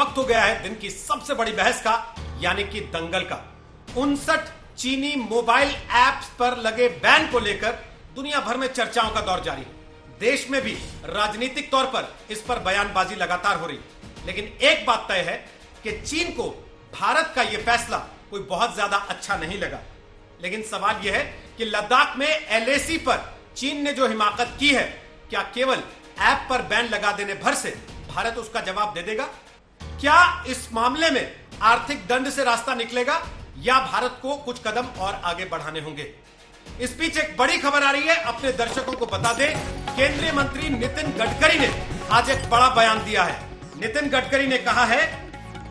वक्त हो गया है दिन की सबसे बड़ी बहस का, यानी कि दंगल का। 59 चीनी मोबाइल ऐप्स पर लगे बैन को लेकर दुनिया भर में चर्चाओं का दौर जारी है। देश में भी राजनीतिक तौर पर इस पर बयानबाजी लगातार हो रही है। लेकिन एक बात तय है कि चीन को भारत का यह फैसला कोई बहुत ज्यादा अच्छा नहीं लगा। लेकिन सवाल यह है कि लद्दाख में एलएसी पर चीन ने जो हिमाकत की है, क्या केवल ऐप पर बैन लगा देने भर से भारत उसका जवाब दे देगा? क्या इस मामले में आर्थिक दंड से रास्ता निकलेगा या भारत को कुछ कदम और आगे बढ़ाने होंगे? इस बीच एक बड़ी खबर आ रही है, अपने दर्शकों को बता दें, केंद्रीय मंत्री नितिन गडकरी ने आज एक बड़ा बयान दिया है। नितिन गडकरी ने कहा है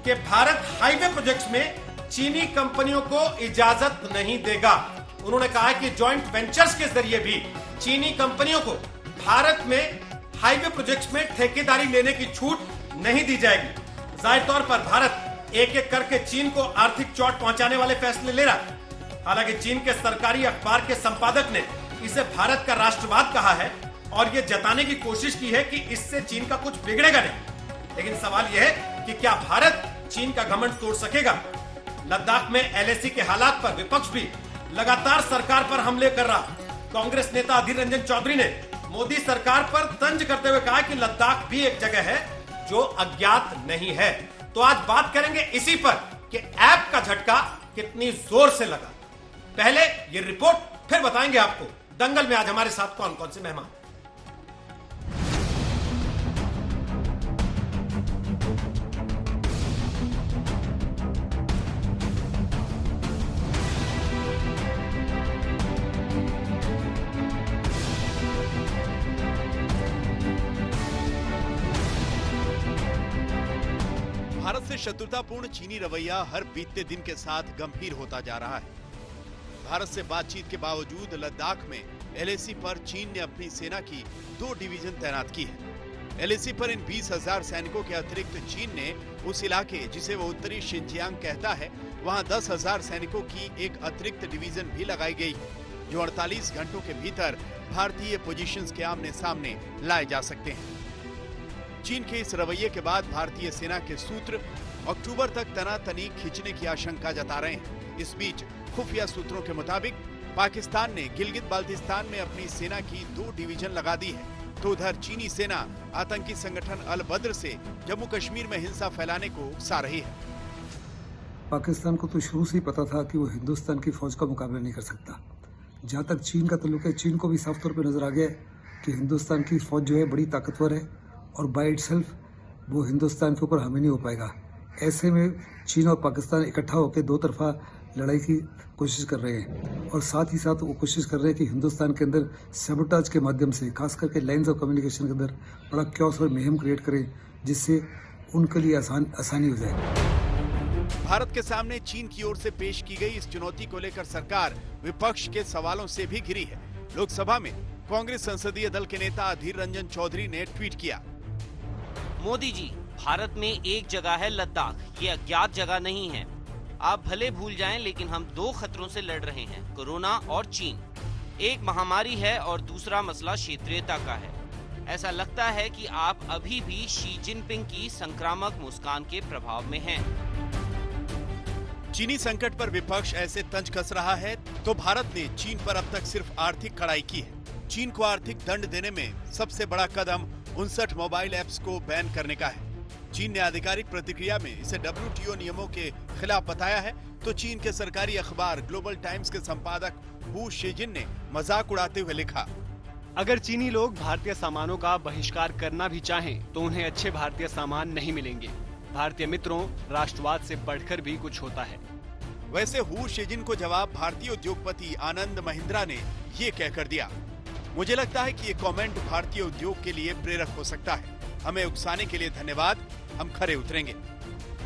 कि भारत हाईवे प्रोजेक्ट्स में चीनी कंपनियों को इजाजत नहीं देगा। उन्होंने कहा है कि जॉइंट वेंचर्स के जरिए भी चीनी कंपनियों को भारत में हाईवे प्रोजेक्ट्स में ठेकेदारी लेने की छूट नहीं दी जाएगी। जाहिर तौर पर भारत एक एक करके चीन को आर्थिक चोट पहुंचाने वाले फैसले ले रहा है। हालांकि चीन के सरकारी अखबार के संपादक ने इसे भारत का राष्ट्रवाद कहा है और यह जताने की कोशिश की है कि इससे चीन का कुछ बिगड़ेगा नहीं। लेकिन सवाल यह है कि क्या भारत चीन का घमंड तोड़ सकेगा? लद्दाख में एलएसी के हालात पर विपक्ष भी लगातार सरकार पर हमले कर रहा। कांग्रेस नेता अधीर रंजन चौधरी ने मोदी सरकार पर तंज करते हुए कहा कि लद्दाख भी एक जगह है जो अज्ञात नहीं है। तो आज बात करेंगे इसी पर कि ऐप का झटका कितनी जोर से लगा। पहले ये रिपोर्ट, फिर बताएंगे आपको दंगल में आज हमारे साथ कौन कौन से मेहमान। भारत से शत्रुतापूर्ण चीनी रवैया हर बीतते दिन के साथ गंभीर होता जा रहा है। भारत से बातचीत के बावजूद लद्दाख में एलएसी पर चीन ने अपनी सेना की 2 डिवीजन तैनात की है। एलएसी पर इन 20,000 सैनिकों के अतिरिक्त चीन ने उस इलाके जिसे वो उत्तरी शिनजियांग कहता है, वहां 10,000 सैनिकों की एक अतिरिक्त डिवीजन भी लगाई गई, जो 48 घंटों के भीतर भारतीय पोजीशंस के आमने सामने लाए जा सकते हैं। चीन के इस रवैये के बाद भारतीय सेना के सूत्र अक्टूबर तक तनातनी खींचने की आशंका जता रहे हैं। इस बीच खुफिया सूत्रों के मुताबिक पाकिस्तान ने गिलगित बाल्टिस्तान में अपनी सेना की 2 डिवीजन लगा दी है, तो उधर चीनी सेना आतंकी संगठन अल बद्र से जम्मू कश्मीर में हिंसा फैलाने को उकसा रही है। पाकिस्तान को तो शुरू से ही पता था कि वो हिंदुस्तान की फौज का मुकाबला नहीं कर सकता। जहाँ तक चीन का ताल्लुक है, चीन को भी साफ तौर पर नजर आ गया है कि हिंदुस्तान की फौज जो है बड़ी ताकतवर है और बाय इटसेल्फ वो हिंदुस्तान के ऊपर हावी नहीं हो पाएगा। ऐसे में चीन और पाकिस्तान इकट्ठा होकर 2 तरफा लड़ाई की कोशिश कर रहे हैं और साथ ही साथ वो कोशिश कर रहे हैं कि हिंदुस्तान के अंदर सैबोटाज के माध्यम से, खास करके लाइंस ऑफ कम्युनिकेशन के अंदर बड़ा क्योस और मेहम क्रिएट करें, जिससे उनके लिए आसानी हो जाए। भारत के सामने चीन की ओर से पेश की गई इस चुनौती को लेकर सरकार विपक्ष के सवालों से भी घिरी है। लोकसभा में कांग्रेस संसदीय दल के नेता अधीर रंजन चौधरी ने ट्वीट किया, मोदी जी, भारत में एक जगह है लद्दाख, ये अज्ञात जगह नहीं है। आप भले भूल जाएं, लेकिन हम 2 खतरों से लड़ रहे हैं, कोरोना और चीन। एक महामारी है और दूसरा मसला क्षेत्रीयता का है। ऐसा लगता है कि आप अभी भी शी जिनपिंग की संक्रामक मुस्कान के प्रभाव में हैं। चीनी संकट पर विपक्ष ऐसे तंज कस रहा है तो भारत ने चीन पर अब तक सिर्फ आर्थिक कड़ाई की है। चीन को आर्थिक दंड देने में सबसे बड़ा कदम 59 मोबाइल ऐप्स को बैन करने का है। चीन ने आधिकारिक प्रतिक्रिया में इसे WTO नियमों के खिलाफ बताया है, तो चीन के सरकारी अखबार ग्लोबल टाइम्स के संपादक हू शेजिन ने मजाक उड़ाते हुए लिखा, अगर चीनी लोग भारतीय सामानों का बहिष्कार करना भी चाहें तो उन्हें अच्छे भारतीय सामान नहीं मिलेंगे। भारतीय मित्रों, राष्ट्रवाद से बढ़कर भी कुछ होता है। वैसे हू शेजिन को जवाब भारतीय उद्योगपति आनंद महिंद्रा ने ये कहकर दिया, मुझे लगता है कि ये कमेंट भारतीय उद्योग के लिए प्रेरक हो सकता है। हमें उकसाने के लिए धन्यवाद, हम खरे उतरेंगे।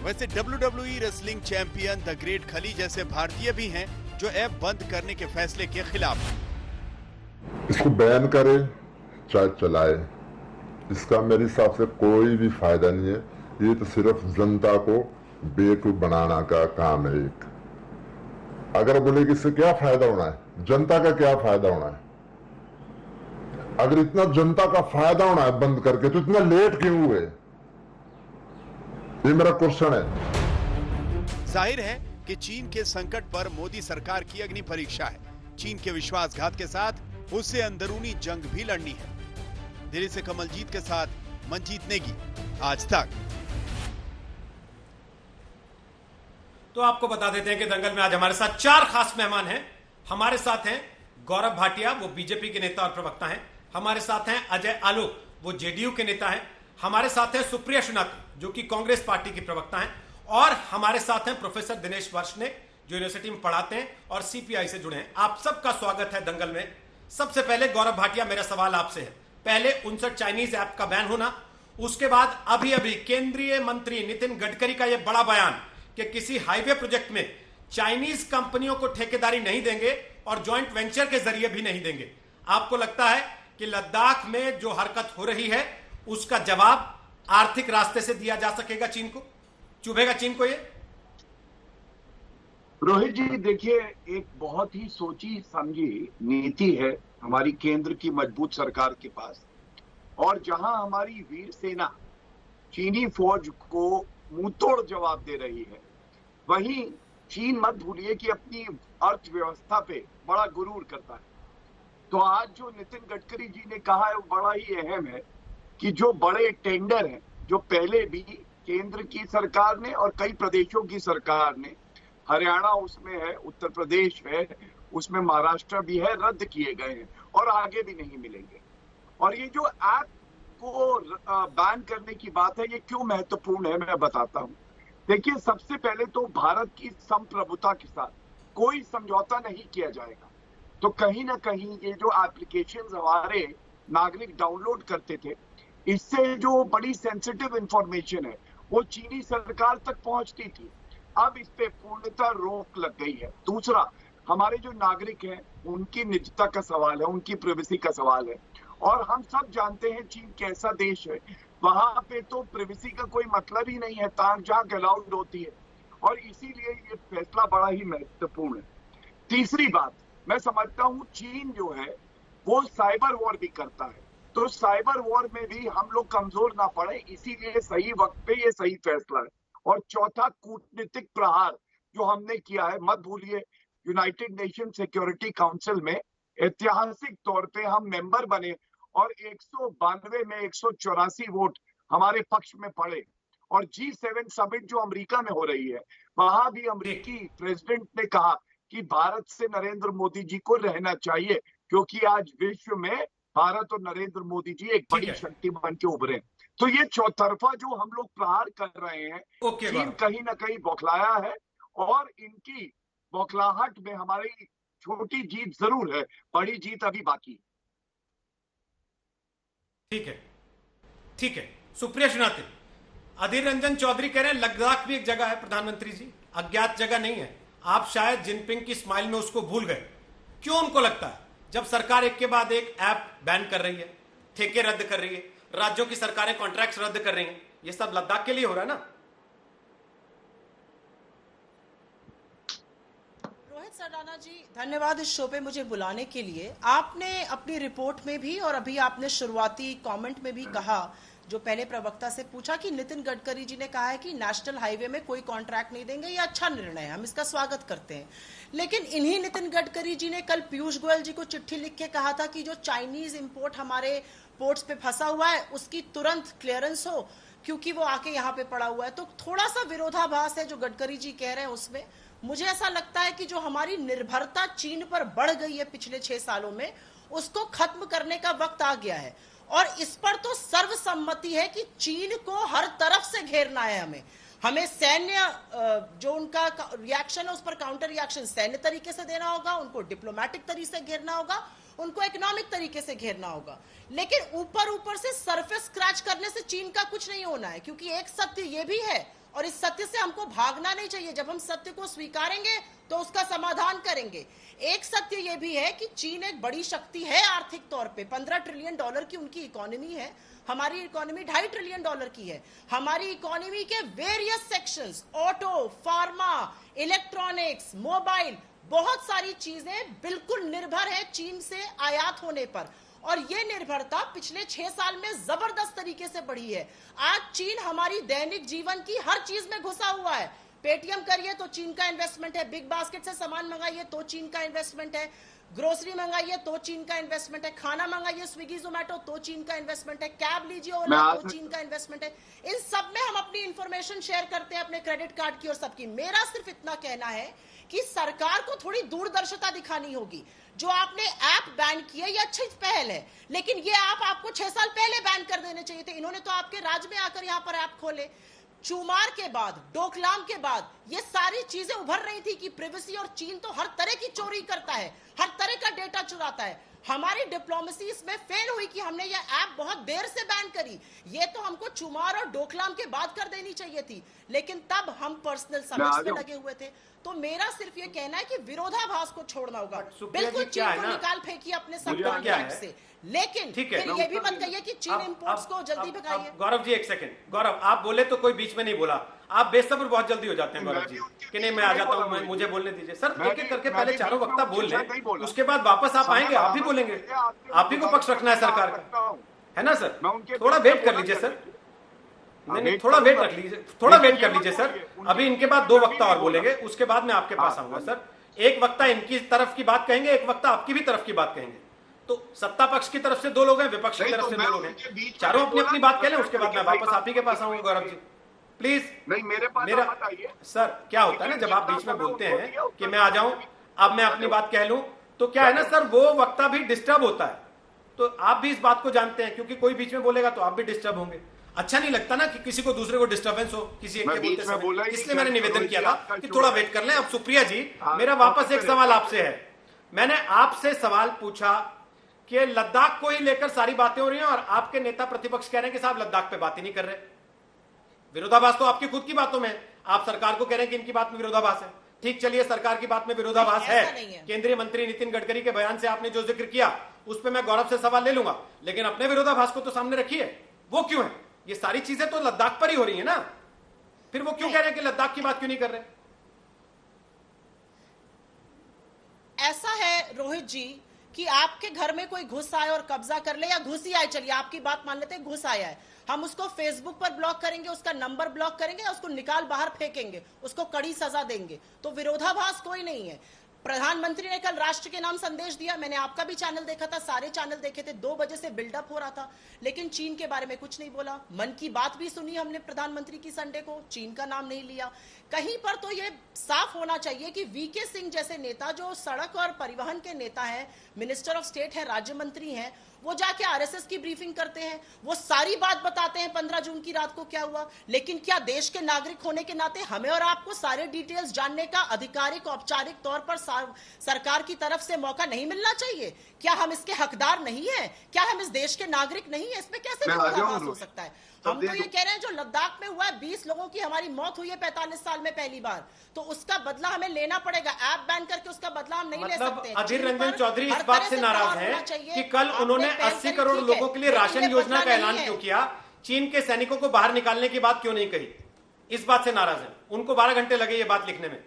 वैसे WWE wrestling champion the great खली जैसे भारतीय भी हैं जो ऐप बंद करने के फैसले के खिलाफ हैं। इसको बैन करे चाहे चलाए, इसका मेरे हिसाब से कोई भी फायदा नहीं है। ये तो सिर्फ जनता को बेवकूफ बनाना का काम है। एक अगर बोले कि इससे क्या फायदा होना है, जनता का क्या फायदा होना है? अगर इतना जनता का फायदा होना है बंद करके, तो इतना लेट क्यों हुए? ये मेरा क्वेश्चन है। जाहिर है कि चीन के संकट पर मोदी सरकार की अग्नि परीक्षा है। चीन के विश्वासघात के साथ उसे अंदरूनी जंग भी लड़नी है। दिल्ली से कमलजीत के साथ मंजीत नेगी, आज तक। तो आपको बता देते हैं कि दंगल में आज हमारे साथ 4 खास मेहमान हैं। हमारे साथ हैं गौरव भाटिया, वो बीजेपी के नेता और प्रवक्ता हैं। हमारे साथ हैं अजय आलोक, वो जेडीयू के नेता हैं। हमारे साथ हैं सुप्रिया शुनाते, जो कि कांग्रेस पार्टी की प्रवक्ता हैं। और हमारे साथ हैं प्रोफेसर दिनेश वार्ष्णेय, जो यूनिवर्सिटी में पढ़ाते हैं और सीपीआई से जुड़े हैं। आप सबका स्वागत है दंगल में। सबसे पहले गौरव भाटिया, मेरा सवाल आपसे है, पहले 59 चाइनीज ऐप का बैन होना, उसके बाद अभी अभी केंद्रीय मंत्री नितिन गडकरी का यह बड़ा बयान कि किसी हाईवे प्रोजेक्ट में चाइनीज कंपनियों को ठेकेदारी नहीं देंगे और जॉइंट वेंचर के जरिए भी नहीं देंगे। आपको लगता है कि लद्दाख में जो हरकत हो रही है उसका जवाब आर्थिक रास्ते से दिया जा सकेगा? चीन को चुभेगा? चीन को ये? रोहित जी, देखिए, एक बहुत ही सोची समझी नीति है हमारी केंद्र की मजबूत सरकार के पास। और जहां हमारी वीर सेना चीनी फौज को मुंहतोड़ जवाब दे रही है, वहीं चीन मत भूलिए कि अपनी अर्थव्यवस्था पे बड़ा गुरूर करता है। तो आज जो नितिन गडकरी जी ने कहा है वो बड़ा ही अहम है कि जो बड़े टेंडर हैं, जो पहले भी केंद्र की सरकार ने और कई प्रदेशों की सरकार ने, हरियाणा उसमें है, उत्तर प्रदेश है, उसमें महाराष्ट्र भी है, रद्द किए गए हैं और आगे भी नहीं मिलेंगे। और ये जो ऐप को बैन करने की बात है, ये क्यों महत्वपूर्ण है मैं बताता हूँ। देखिए, सबसे पहले तो भारत की संप्रभुता के साथ कोई समझौता नहीं किया जाएगा। तो कहीं ना कहीं ये जो एप्लीकेशंस हमारे नागरिक डाउनलोड करते थे, इससे जो बड़ी सेंसिटिव इंफॉर्मेशन है वो चीनी सरकार तक पहुंचती थी। अब इस पे पूर्णतः रोक लग गई है। दूसरा, हमारे जो नागरिक हैं उनकी निजता का सवाल है, उनकी प्राइवेसी का सवाल है। और हम सब जानते हैं चीन कैसा देश है, वहां पे तो प्राइवेसी का कोई मतलब ही नहीं है, ताक झांक अलाउड होती है। और इसीलिए ये फैसला बड़ा ही महत्वपूर्ण है। तीसरी बात, मैं समझता हूँ चीन जो है वो साइबर वॉर भी करता है, तो साइबर वॉर में भी हम लोग कमजोर ना पड़े, इसीलिए सही वक्त पे ये सही फैसला है। और चौथा, कूटनीतिक प्रहार जो हमने किया है, मत भूलिए यूनाइटेड नेशन सिक्योरिटी काउंसिल में ऐतिहासिक तौर पे हम मेंबर बने और 192 में 184 वोट हमारे पक्ष में पड़े। और G7 समिट जो अमेरिका में हो रही है, वहां भी अमेरिकी प्रेसिडेंट ने कहा कि भारत से नरेंद्र मोदी जी को रहना चाहिए, क्योंकि आज विश्व में भारत और नरेंद्र मोदी जी एक बड़ी शक्ति बन के उभरे। तो ये चौतरफा जो हम लोग प्रहार कर रहे हैं, चीन कहीं ना कहीं बौखलाया है और इनकी बौखलाहट में हमारी छोटी जीत जरूर है, बड़ी जीत अभी बाकी। ठीक है। सुप्रिया शुनाते, अधीर रंजन चौधरी कह रहे हैं लद्दाख भी एक जगह है प्रधानमंत्री जी, अज्ञात जगह नहीं है। आप शायद जिनपिंग की स्माइल में उसको भूल गए। क्यों उनको लगता है जब सरकार एक के बाद एक ऐप बैन कर रही है, ठेके रद्द कर रही है, राज्यों की सरकारें कॉन्ट्रैक्ट्स रद्द कर रही हैं, ये सब लद्दाख के लिए हो रहा है ना? रोहित सरडाना जी, धन्यवाद इस शो पे मुझे बुलाने के लिए। आपने अपनी रिपोर्ट में भी और अभी आपने शुरुआती कमेंट में भी कहा, जो पहले प्रवक्ता से पूछा, कि नितिन गडकरी जी ने कहा है कि नेशनल हाईवे में कोई कॉन्ट्रैक्ट नहीं देंगे। ये अच्छा निर्णय है, हम इसका स्वागत करते हैं। लेकिन इन्हीं नितिन गडकरी जी ने कल पीयूष गोयल जी को चिट्ठी लिख के कहा था कि जो चाइनीज इंपोर्ट हमारे पोर्ट्स पे फंसा हुआ है उसकी तुरंत क्लियरेंस हो, क्योंकि वो आके यहाँ पे पड़ा हुआ है। तो थोड़ा सा विरोधाभास है जो गडकरी जी कह रहे हैं उसमें। मुझे ऐसा लगता है कि जो हमारी निर्भरता चीन पर बढ़ गई है पिछले 6 सालों में, उसको खत्म करने का वक्त आ गया है। और इस पर तो सर्वसम्मति है कि चीन को हर तरफ से घेरना है। हमें सैन्य जो उनका रिएक्शन है उस पर काउंटर रिएक्शन सैन्य तरीके से देना होगा, उनको डिप्लोमेटिक तरीके से घेरना होगा, उनको इकोनॉमिक तरीके से घेरना होगा। लेकिन ऊपर से सरफेस स्क्रैच करने से चीन का कुछ नहीं होना है, क्योंकि एक सत्य ये भी है और इस सत्य से हमको भागना नहीं चाहिए। जब हम सत्य को स्वीकारेंगे तो उसका समाधान करेंगे। एक सत्य यह भी है कि चीन एक बड़ी शक्ति है आर्थिक तौर पे, $15 ट्रिलियन की उनकी इकोनॉमी है, हमारी इकोनॉमी $2.5 ट्रिलियन की है। हमारी इकोनॉमी के various sections, auto, pharma, electronics, mobile, बहुत सारी चीजें बिल्कुल निर्भर है चीन से आयात होने पर। और ये निर्भरता पिछले 6 साल में जबरदस्त तरीके से बढ़ी है। आज चीन हमारी दैनिक जीवन की हर चीज में घुसा हुआ है। पेटीएम करिए तो चीन का इन्वेस्टमेंट है, बिग बास्केट से सामान मंगाइए तो चीन का इन्वेस्टमेंट है, ग्रोसरी मंगाइए तो चीन का इन्वेस्टमेंट है, खाना मंगाइए स्विगी जोमेटो तो चीन का इन्वेस्टमेंट है, कैब लीजिए ओला तो चीन का इन्वेस्टमेंट है। इन सब में हम अपनी इंफॉर्मेशन शेयर करते हैं, अपने क्रेडिट कार्ड की और सबकी। मेरा सिर्फ इतना कहना है कि सरकार को थोड़ी दूरदर्शिता दिखानी होगी। जो आपने ऐप बैन किया ये अच्छी पहल है, लेकिन ये ऐप आपको 6 साल पहले बैन कर देने चाहिए थे। इन्होंने तो आपके राज्य में आकर यहाँ पर ऐप खोले। चुमार के बाद, डोकलाम के बाद ये सारी चीजें उभर रही थी कि प्रिवेसी और चीन तो हर तरह की चोरी करता है, हर तरह का डेटा चुराता है। हमारी डिप्लोमेसी इसमें फेल हुई कि हमने ये ऐप बहुत देर से बैन करी। ये तो हमको चुमार और डोकलाम के बाद कर देनी चाहिए थी, लेकिन तब हम पर्सनल समझ में लगे हुए थे। तो मेरा सिर्फ ये कहना है कि विरोधाभास को छोड़ना होगा। बिल्कुल चीन को निकाल फेंकिए अपने सब कॉन्ट्रैक्ट से, लेकिन फिर ये भी मत कहिए कि चीन इंपोर्ट्स को जल्दी भगाइए। गौरव जी एक सेकंड, गौरव आप बोले तो कोई बीच में नहीं बोला, आप बेसब्र बहुत जल्दी हो जाते हैं गौरव जी कि नहीं मैं आ जाता हूं, मुझे बोलने दीजिए। सर एक एक करके पहले चारों वक्ता बोल लें, उसके बाद वापस आप आएंगे, आप भी बोलेंगे। आप ही को पक्ष रखना है सरकार का, है ना सर? थोड़ा वेट कर लीजिए सर, नहीं थोड़ा वेट रख लीजिए, थोड़ा वेट कर लीजिए सर। अभी इनके बाद 2 वक्ता और बोलेंगे, उसके बाद मैं आपके पास आऊंगा सर। एक वक्ता इनकी तरफ की बात कहेंगे, एक वक्ता आपकी भी तरफ की बात कहेंगे। तो सत्ता पक्ष की तरफ से 2 लोग हैं, विपक्ष की तरफ से 2 लोग हैं, चारों अपनी अपनी बात कह लें, उसके बाद मैं वापस आप ही के पास आऊंगा। गौरव जी प्लीज। नहीं मेरे पास मेरा सर क्या होता है ना, जब आप बीच में बोलते हैं कि मैं आ जाऊं, अब मैं अपनी बात कह लूं, तो क्या है ना सर, वो वक्ता भी डिस्टर्ब होता है। तो आप भी इस बात को जानते हैं, क्योंकि कोई बीच में बोलेगा तो आप भी डिस्टर्ब होंगे। अच्छा नहीं लगता ना कि किसी को दूसरे को डिस्टर्बेंस हो किसी एक के बोलते समय, इसलिए मैंने निवेदन किया था कि थोड़ा वेट कर लें। अब सुप्रिया जी, मेरा वापस एक सवाल आपसे है। मैंने आपसे सवाल पूछा कि लद्दाख को ही लेकर सारी बातें हो रही हैं और आपके नेता प्रतिपक्ष कह रहे हैं कि साहब लद्दाख पे बात ही नहीं कर रहे। विरोधाभास तो आपकी खुद की बातों में, आप सरकार को कह रहे हैं कि इनकी बात में विरोधाभास है। ठीक, चलिए सरकार की बात में विरोधाभास है, केंद्रीय मंत्री नितिन गडकरी के बयान से आपने जो जिक्र किया उस पर मैं गौरव से सवाल ले लूंगा, लेकिन अपने विरोधाभास को तो सामने रखिए। वो क्यों है? ये सारी चीजें तो लद्दाख पर ही हो रही है ना, फिर वो क्यों कह रहे हैं कि लद्दाख की बात क्यों नहीं कर रहे? ऐसा है रोहित जी कि आपके घर में कोई घुस आए और कब्जा कर ले, या घुस ही आए, चलिए आपकी बात मान लेते हैं घुस आया है, हम उसको फेसबुक पर ब्लॉक करेंगे, उसका नंबर ब्लॉक करेंगे, उसको निकाल बाहर फेंकेंगे, उसको कड़ी सजा देंगे, तो विरोधाभास कोई नहीं है। प्रधानमंत्री ने कल राष्ट्र के नाम संदेश दिया, मैंने आपका भी चैनल देखा था, सारे चैनल देखे थे, 2 बजे से बिल्डअप हो रहा था, लेकिन चीन के बारे में कुछ नहीं बोला। मन की बात भी सुनी हमने प्रधानमंत्री की संडे को, चीन का नाम नहीं लिया। कहीं पर तो ये साफ होना चाहिए कि वीके सिंह जैसे नेता, जो सड़क और परिवहन के नेता हैं, मिनिस्टर ऑफ स्टेट है, राज्य मंत्री हैं, वो जाके आरएसएस की ब्रीफिंग करते हैं, वो सारी बात बताते हैं 15 जून की रात को क्या हुआ। लेकिन क्या देश के नागरिक होने के नाते हमें और आपको सारे डिटेल्स जानने का आधिकारिक औपचारिक तौर पर सरकार की तरफ से मौका नहीं मिलना चाहिए? क्या हम इसके हकदार नहीं है? क्या हम इस देश के नागरिक नहीं है? इसमें कैसे विरोधाभास हो सकता है? हम तो ये कह रहे हैं जो लद्दाख में हुआ है, 20 लोगों की हमारी मौत हुई है 45 साल में पहली बार, तो उसका बदला हमें लेना पड़ेगा। ऐप बैन करके उसका बदला हम नहीं ले सकते। अधीर रंजन चौधरी इस बात से नाराज हैं कि कल उन्होंने 80 करोड़ लोगों के लिए राशन योजना का ऐलान क्यों किया, चीन के सैनिकों को बाहर निकालने की बात क्यों नहीं कही, इस बात से नाराज है। उनको 12 घंटे लगे ये बात लिखने में।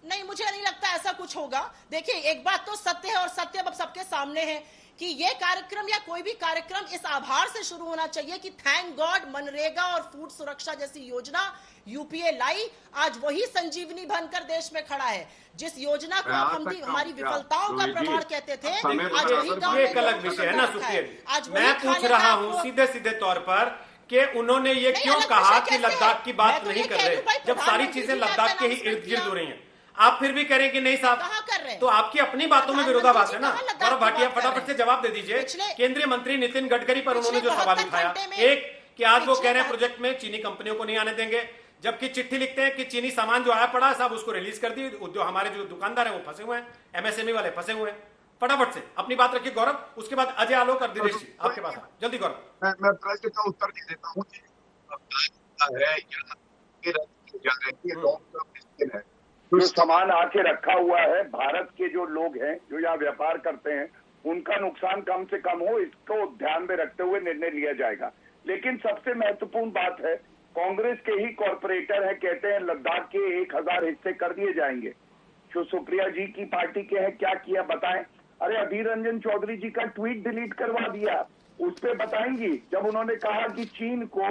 नहीं, मुझे नहीं लगता ऐसा कुछ होगा। देखिए, एक बात तो सत्य है और सत्य अब सबके सामने है कि ये कार्यक्रम या कोई भी कार्यक्रम इस आभार से शुरू होना चाहिए कि थैंक गॉड मनरेगा और फूड सुरक्षा जैसी योजना यूपीए लाई, आज वही संजीवनी बनकर देश में खड़ा है। जिस योजना को हम हमारी विफलताओं का प्रमाण कहते थे, आज वही काम एक अलग विषय है ना सुप्रिया, मैं पूछ रहा हूं सीधे सीधे तौर पर कि उन्होंने ये क्यों कहा कि लद्दाख की बात नहीं कर रहे, जब सारी चीजें लद्दाख के ही इर्द गिर्द हो रही हैं। आप फिर भी कह रहे हैं कि नहीं साहब, तो आपकी अपनी बातों में विरोधाभास है ना। और भाटिया फटाफट से जवाब दे दीजिए। केंद्रीय मंत्री नितिन गडकरी पर उन्होंने जो सवाल उठाया, एक कि आज वो कह रहे हैं प्रोजेक्ट में चीनी कंपनियों को नहीं आने देंगे, जबकि चिट्ठी लिखते हैं कि चीनी सामान जो आया पड़ा साहब उसको रिलीज कर दी, जो हमारे जो दुकानदार हैं वो फंसे हुए हैं, एमएसएमई वाले फंसे हुए हैं। फटाफट से अपनी बात रखिए गौरव, उसके बाद अजय आलोक और दिनेश जी आपके पास जल्दी। गौरव, मैं प्रश्न का उत्तर नहीं देता हूँ जो सामान आके रखा हुआ है, भारत के जो लोग हैं जो यहाँ व्यापार करते हैं उनका नुकसान कम से कम हो, इसको ध्यान में रखते हुए निर्णय लिया जाएगा। लेकिन सबसे महत्वपूर्ण बात है, कांग्रेस के ही कॉरपोरेटर है, कहते हैं लद्दाख के 1000 हिस्से कर दिए जाएंगे। जो सुप्रिया जी की पार्टी के हैं क्या किया बताएं। अरे अधीर रंजन चौधरी जी का ट्वीट डिलीट करवा दिया, उस पे बताएंगी जब उन्होंने कहा कि चीन को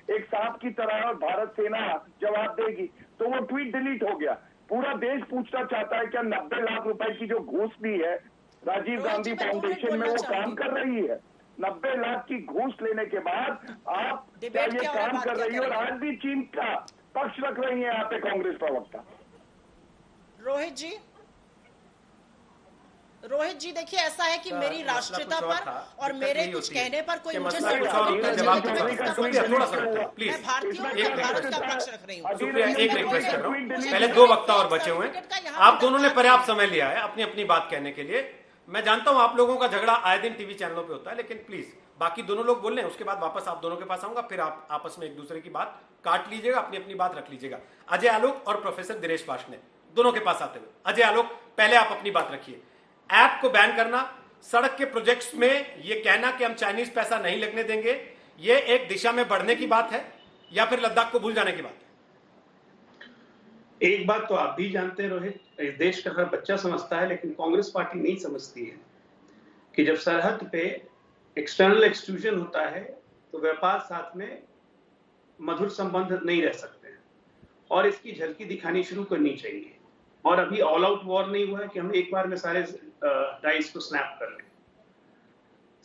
एक सांप की तरह भारत सेना जवाब देगी, तो वो ट्वीट डिलीट हो गया। पूरा देश पूछना चाहता है क्या 90 लाख रुपए की जो घूस ली है राजीव गांधी फाउंडेशन में वो काम कर रही है? 90 लाख की घूस लेने के बाद आप क्या ये काम कर रही है? और आज भी चीन का पक्ष रख रही है यहाँ पे कांग्रेस प्रवक्ता। रोहित जी देखिए, ऐसा है कि मेरी राष्ट्रीयता पर और मेरे कुछ कहने पर कोई मुझे थोड़ा सा प्लीज, मैं भारतीयों और भारत का पक्ष रख रही हूँ। सुप्रिया, एक रिक्वेस्ट कर रहा हूँ, पहले दो वक्ता और बचे हुए हैं, आप दोनों ने पर्याप्त समय लिया है अपनी अपनी बात कहने के लिए। मैं जानता हूं आप लोगों का झगड़ा आए दिन टीवी चैनलों पे होता है, लेकिन प्लीज बाकी दोनों लोग बोल लें, उसके बाद वापस आप दोनों के पास आऊंगा, फिर आप आपस में एक दूसरे की बात काट लीजिएगा, अपनी अपनी बात रख लीजिएगा। अजय आलोक और प्रोफेसर दिनेश वार्ष्णेय दोनों के पास आते हुए, अजय आलोक पहले आप अपनी बात रखिए। ऐप को बैन करना, सड़क के प्रोजेक्ट्स में ये कहना कि हम चाइनीज पैसा नहीं लगने देंगे, ये एक दिशा में बढ़ने की बात है या फिर लद्दाख को भूल जाने की बात है? एक बात तो आप भी जानते हैं रोहित, इस देश का हर बच्चा समझता है, लेकिन कांग्रेस पार्टी नहीं समझती है कि जब सरहद पे एक्सटर्नल एक्सक्लूजन होता है तो व्यापार साथ में मधुर संबंध नहीं रह सकते हैं, और इसकी झलकी दिखानी शुरू करनी चाहिए। और अभी ऑल आउट वॉर नहीं हुआ है कि हम एक बार में सारे डाइस को स्नैप कर लें।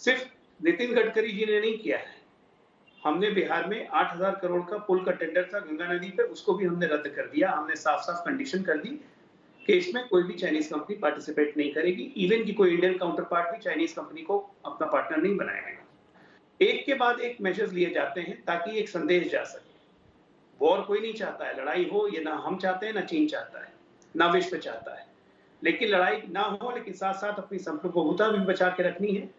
सिर्फ नितिन गडकरी जी ने नहीं किया है, हमने बिहार में 8,000 करोड़ का पुल का टेंडर था गंगा नदी पे, उसको भी हमने रद्द कर दिया। हमने साफ साफ कंडीशन कर दी कि इसमें कोई भी चाइनीज कंपनी पार्टिसिपेट नहीं करेगी, इवन की कोई इंडियन काउंटर पार्ट भी चाइनीज कंपनी को अपना पार्टनर नहीं बनाएगा। एक के बाद एक मेजर्स लिए जाते हैं ताकि एक संदेश जा सके। वॉर कोई नहीं चाहता है, लड़ाई हो ये ना हम चाहते हैं, ना चीन चाहता है, ना विश्व चाहता है, लेकिन लड़ाई ना हो, लेकिन साथ साथ अपनी संप्रभुता भी बचा के रखनी है,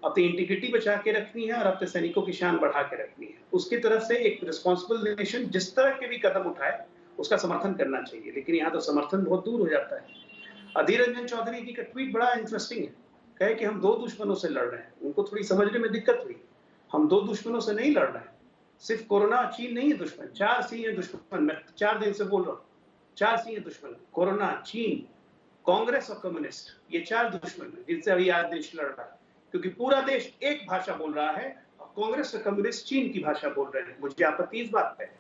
अपनी इंटीग्रिटी बचा के रखनी है और अपने सैनिकों की शान बढ़ा के रखनी है। उसकी तरफ से एक रिस्पॉन्सिबल नेशन जिस तरह के भी कदम उठाए उसका समर्थन करना चाहिए, लेकिन यहाँ तो समर्थन बहुत दूर हो जाता है। अधीर रंजन चौधरी जी का ट्वीट बड़ा इंटरेस्टिंग है, कहे कि हम दो दुश्मनों से लड़ रहे हैं। उनको थोड़ी समझने में दिक्कत हुई, हम दो दुश्मनों से नहीं लड़ रहे हैं। सिर्फ कोरोना चीन नहीं है दुश्मन, 4 सी है दुश्मन। मैं 4 दिन से बोल रहा हूँ, 4 सी है दुश्मन, कोरोना, चीन, कांग्रेस और कम्युनिस्ट, ये 4 दुश्मन है जिनसे अभी आज देश लड़ रहा है, क्योंकि पूरा देश एक भाषा बोल रहा है और कांग्रेस और कम्युनिस्ट चीन की भाषा बोल रहे हैं। मुझे आपत्ति इस बात पे है।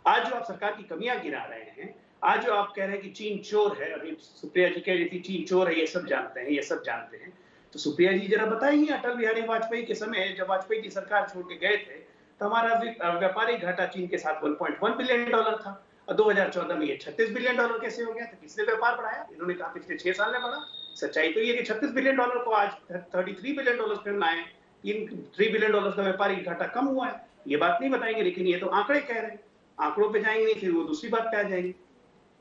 आज जो आप सरकार की कमियां गिना रहे हैं, आज जो आप कह रहे हैं कि चीन चोर है, अभी सुप्रिया जी कह रही थी चीन चोर है, ये सब जानते हैं, ये सब जानते हैं, तो सुप्रिया जी जरा बताइए, अटल बिहारी वाजपेयी के समय जब वाजपेयी जी सरकार छोड़ के गए थे तो हमारा व्यापारिक घाटा चीन के साथ $1.1 बिलियन था, और 2014 में ये $36 बिलियन कैसे हो गया? तो किसने व्यापार बढ़ाया? इन्होंने कहा पिछले 6 साल में बढ़ा। सच्चाई तो ये कि $36 बिलियन को आज $33 बिलियन पे हम लाए, इन $3 बिलियन का व्यापारिक घाटा कम हुआ है। ये बात नहीं बताएंगे, लेकिन ये तो आंकड़े कह रहे हैं, आंकड़ों पे जाएंगे नहीं, फिर वो दूसरी बात पे आ जाएंगे।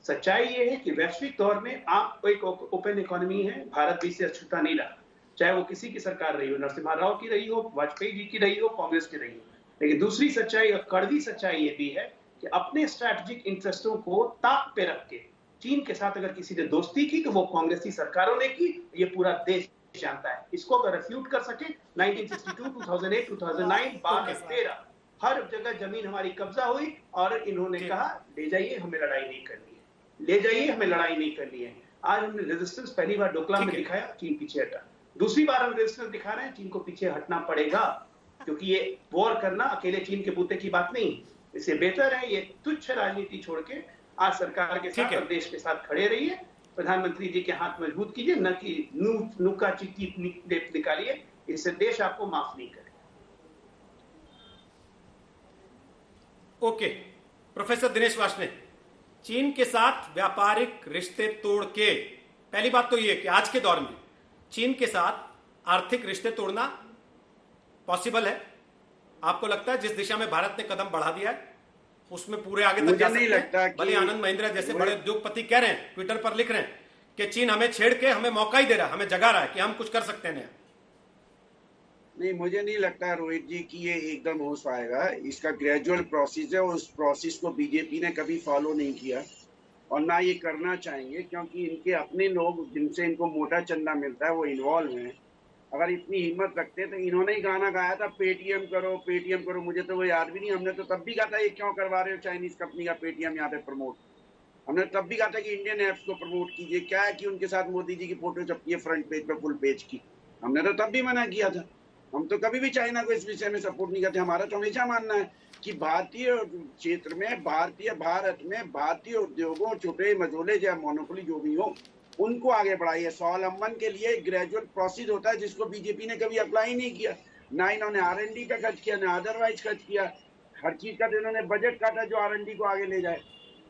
सच्चाई ये है कि वैश्विक दौर में आप एक ओपन इकोनॉमी है, भारत भी से अछूता नहीं रहा, चाहे वो किसी की सरकार रही हो, नरसिम्हा राव की रही हो, वाजपेयी जी की रही हो, कांग्रेस की रही हो। लेकिन दूसरी सच्चाई और कड़वी सच्चाई ये भी है कि अपने स्ट्रैटेजिक इंटरेस्टों को ताक पे रख के चीन के साथ अगर किसी ने दोस्ती की तो वो कांग्रेसी सरकारों ने की, ये पूरा देश जानता है। इसको अगर रिफ्यूट कर सके, 1962, 2008, 2009, 12, 13 हर जगह जमीन हमारी कब्जा हुई और इन्होंने कहा ले जाइए, हमें लड़ाई नहीं करनी है, ले जाइए, हमें लड़ाई नहीं करनी है। आज हमने रेजिस्टेंस पहली बार डोकला में दिखाया, चीन पीछे हटा। दूसरी बार हम रेजिस्टेंस दिखा रहे हैं, चीन को पीछे हटना पड़ेगा, क्योंकि ये वॉर करना अकेले चीन के बूते की बात नहीं। इससे बेहतर है ये तुच्छ राजनीति छोड़ के आज सरकार के साथ और देश के साथ खड़े रहिए, प्रधानमंत्री जी के हाथ मजबूत कीजिए, न कि नुक्का चिट्ठी निकालिए, इससे देश आपको माफ नहीं करे। ओके, प्रोफेसर दिनेश वार्ष्णेय, चीन के साथ व्यापारिक रिश्ते तोड़ के, पहली बात तो ये कि आज के दौर में चीन के साथ आर्थिक रिश्ते तोड़ना पॉसिबल है? आपको लगता है जिस दिशा में भारत ने कदम बढ़ा दिया है उसमें पूरे आगे तक जा सकते हैं? भले आनंद महिंद्रा जैसे बड़े उद्योगपति कह रहे हैं, ट्विटर पर लिख रहे हैं कि चीन हमें छेड़ के हमें मौका ही दे रहा है, हमें जगा रहा है कि हम कुछ कर सकते हैं। नहीं, मुझे नहीं लगता रोहित जी कि ये एकदम हो पाएगा। इसका ग्रेजुअल प्रोसेस है और उस प्रोसेस को बीजेपी ने कभी फॉलो नहीं किया और ना ये करना चाहेंगे, क्योंकि इनके अपने लोग जिनसे इनको मोटा चंदा मिलता है वो इन्वॉल्व हैं। अगर इतनी हिम्मत रखते तो इन्होंने ही गाना गाया था पेटीएम करो, पेटीएम करो। मुझे तो वो याद भी नहीं, हमने तो तब भी कहा था ये क्यों करवा रहे हो चाइनीज कंपनी का पेटीएम यहाँ पे प्रमोट। हमने तब भी कहा था कि इंडियन ऐप्स को प्रमोट कीजिए। क्या है कि उनके साथ मोदी जी की फोटो छपती है फ्रंट पेज पे, फुल पेज की। हमने तो तब भी मना किया था। हम तो कभी भी चाइना को इस विषय में सपोर्ट नहीं करते। हमारा तो हमेशा मानना है कि भारतीय क्षेत्र में, भारत में भारतीय उद्योगों, छोटे मझोले या मोनोपोली जो भी हो, उनको आगे बढ़ाइए। स्वावलंबन के लिए ग्रेजुअल प्रोसेस होता है, जिसको बीजेपी ने कभी अप्लाई नहीं किया। ना इन्होंने R&D पे खर्च किया, ना अदरवाइज खर्च किया। हर चीज का इन्होंने बजट काटा जो R&D को आगे ले जाए।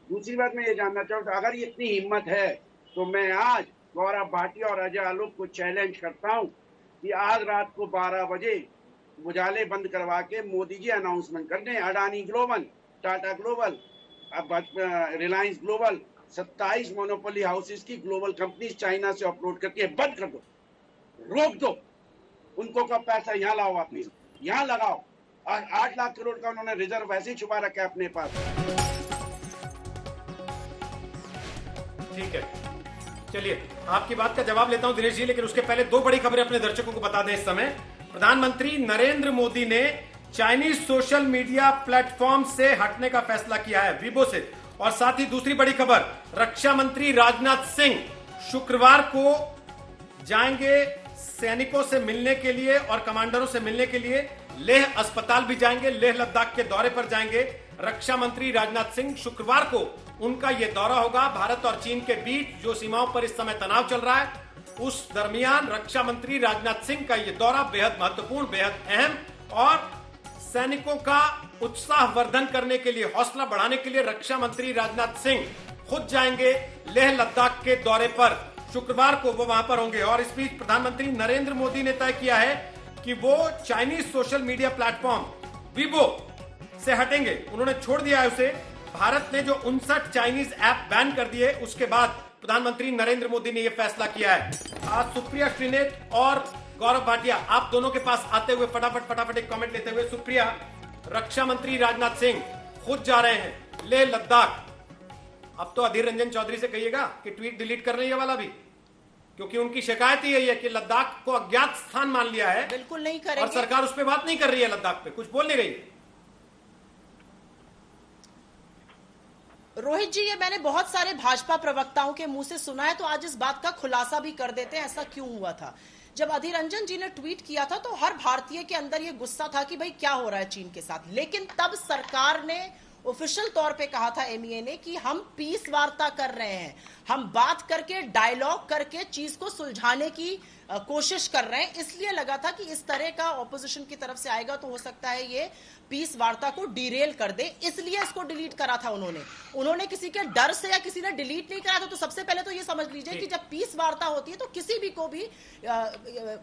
दूसरी बात मैं ये जानना चाहूँ, अगर ये इतनी हिम्मत है तो मैं आज गौरव भाटिया और अजय आलोक को चैलेंज करता हूँ कि आज रात को 12 बजे उजाले बंद करवा के मोदी जी अनाउंसमेंट कर दें। Adani global, Tata global, Reliance global, 27 monopoly houses की ग्लोबल कंपनीज चाइना से अपलोड करती है, बंद कर दो, रोक दो। उनको का पैसा यहाँ लाओ, वापिस यहाँ लगाओ। 8 लाख करोड़ का उन्होंने रिजर्व वैसे ही छुपा रखा है अपने पास। ठीक है, चलिए आपकी बात का जवाब लेता हूं दिनेश जी, लेकिन उसके पहले 2 बड़ी खबरें अपने दर्शकों को बता दें। इस समय प्रधानमंत्री नरेंद्र मोदी ने चाइनीज सोशल मीडिया प्लेटफॉर्म से हटने का फैसला किया है, वीबो से। और साथ ही दूसरी बड़ी खबर, रक्षा मंत्री राजनाथ सिंह शुक्रवार को जाएंगे सैनिकों से मिलने के लिए और कमांडरों से मिलने के लिए। लेह अस्पताल भी जाएंगे, लेह लद्दाख के दौरे पर जाएंगे रक्षा मंत्री राजनाथ सिंह। शुक्रवार को उनका यह दौरा होगा। भारत और चीन के बीच जो सीमाओं पर इस समय तनाव चल रहा है, उस दरमियान रक्षा मंत्री राजनाथ सिंह का यह दौरा बेहद महत्वपूर्ण, बेहद अहम, और सैनिकों का उत्साहवर्धन करने के लिए, हौसला बढ़ाने के लिए रक्षा मंत्री राजनाथ सिंह खुद जाएंगे लेह लद्दाख के दौरे पर। शुक्रवार को वो वहां पर होंगे। और इस बीच प्रधानमंत्री नरेंद्र मोदी ने तय किया है कि वो Chinese social media platform Weibo से हटेंगे। उन्होंने छोड़ दिया है उसे। भारत ने जो 59 चाइनीज ऐप बैन कर दिए, उसके बाद प्रधानमंत्री नरेंद्र मोदी ने यह फैसला किया है। आज सुप्रिया श्रीनेत और गौरव भाटिया, आप दोनों के पास आते हुए फटाफट एक कमेंट लेते हुए। सुप्रिया, रक्षा मंत्री राजनाथ सिंह खुद जा रहे हैं लेह लद्दाख। अब तो अधीर रंजन चौधरी से कहिएगा कि ट्वीट डिलीट कर रही है वाला भी, क्योंकि उनकी शिकायत ही है कि लद्दाख को अज्ञात स्थान मान लिया है। बिल्कुल नहीं करेंगे। और सरकार उस पर बात नहीं कर रही है, लद्दाख पे कुछ बोल नहीं रही है। रोहित जी, ये मैंने बहुत सारे भाजपा प्रवक्ताओं के मुंह से सुना है, तो आज इस बात का खुलासा भी कर देते हैं ऐसा क्यों हुआ था। जब अधीर रंजन जी ने ट्वीट किया था तो हर भारतीय के अंदर ये गुस्सा था कि भाई क्या हो रहा है चीन के साथ। लेकिन तब सरकार ने ऑफिशियल तौर पे कहा था, एमईए ने, कि हम पीस वार्ता कर रहे हैं, हम बात करके, डायलॉग करके चीज को सुलझाने की कोशिश कर रहे हैं। इसलिए लगा था कि इस तरह का ऑपोजिशन की तरफ से आएगा तो हो सकता है ये पीस वार्ता को डिरेल कर दे, इसलिए इसको डिलीट करा था उन्होंने किसी के डर से या किसी ने डिलीट नहीं करा था। तो सबसे पहले तो ये समझ लीजिए कि जब पीस वार्ता होती है तो किसी भी को भी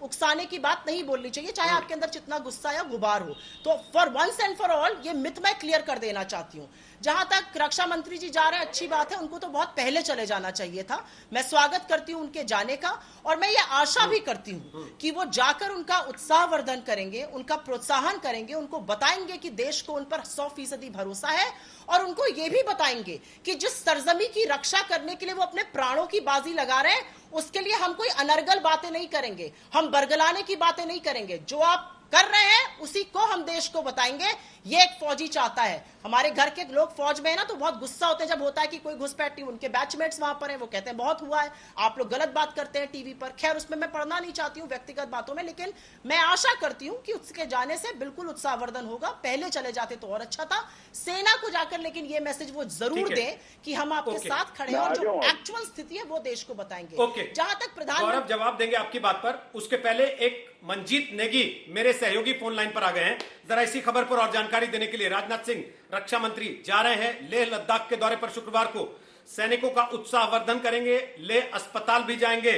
उकसाने की बात नहीं बोलनी चाहिए, चाहे आपके अंदर जितना गुस्सा या गुबार हो। तो for once and for all ये मिथ मैं क्लियर कर देना चाहती हूँ। जहां तक रक्षा मंत्री जी जा रहे हैं, अच्छी बात है, उनको तो बहुत पहले चले जाना चाहिए था। मैं स्वागत करती हूं उनके जाने का, और मैं ये आशा भी करती हूं कि वो जाकर उनका उत्साहवर्धन करेंगे, उनका प्रोत्साहन करेंगे, उनको बताएंगे कि देश को उन पर 100% भरोसा है, और उनको ये भी बताएंगे कि जिस सरजमी की रक्षा करने के लिए वो अपने प्राणों की बाजी लगा रहे हैं, उसके लिए हम कोई अनर्गल बातें नहीं करेंगे, हम बरगलाने की बातें नहीं करेंगे। जो आप कर रहे हैं उसी को हम देश को बताएंगे। ये एक फौजी चाहता है। हमारे घर के लोग फौज में है ना, तो बहुत गुस्सा होते हैं जब होता है कि कोई घुसपैठी, उनके बैचमेट्स वहां पर हैं, वो कहते हैं बहुत हुआ है, आप लोग गलत बात करते हैं टीवी पर। खैर, उसमें मैं पढ़ना नहीं चाहती हूँ व्यक्तिगत बातों में, लेकिन मैं आशा करती हूँ कि उसके जाने से बिल्कुल उत्साहवर्धन होगा। पहले चले जाते तो और अच्छा था। सेना को जाकर लेकिन ये मैसेज वो जरूर दें कि हम आपके साथ खड़े हैं, और जो एक्चुअल स्थिति है वो देश को बताएंगे। जहां तक प्रधानमंत्री जवाब देंगे आपकी बात पर, उसके पहले एक मंजीत नेगी मेरे सहयोगी फोन लाइन पर आ गए हैं। जरा इसी खबर पर और जानकारी देने के लिए। राजनाथ सिंह रक्षा मंत्री जा रहे हैं लेह लद्दाख के दौरे पर शुक्रवार को, सैनिकों का उत्साहवर्धन करेंगे, लेह अस्पताल भी जाएंगे।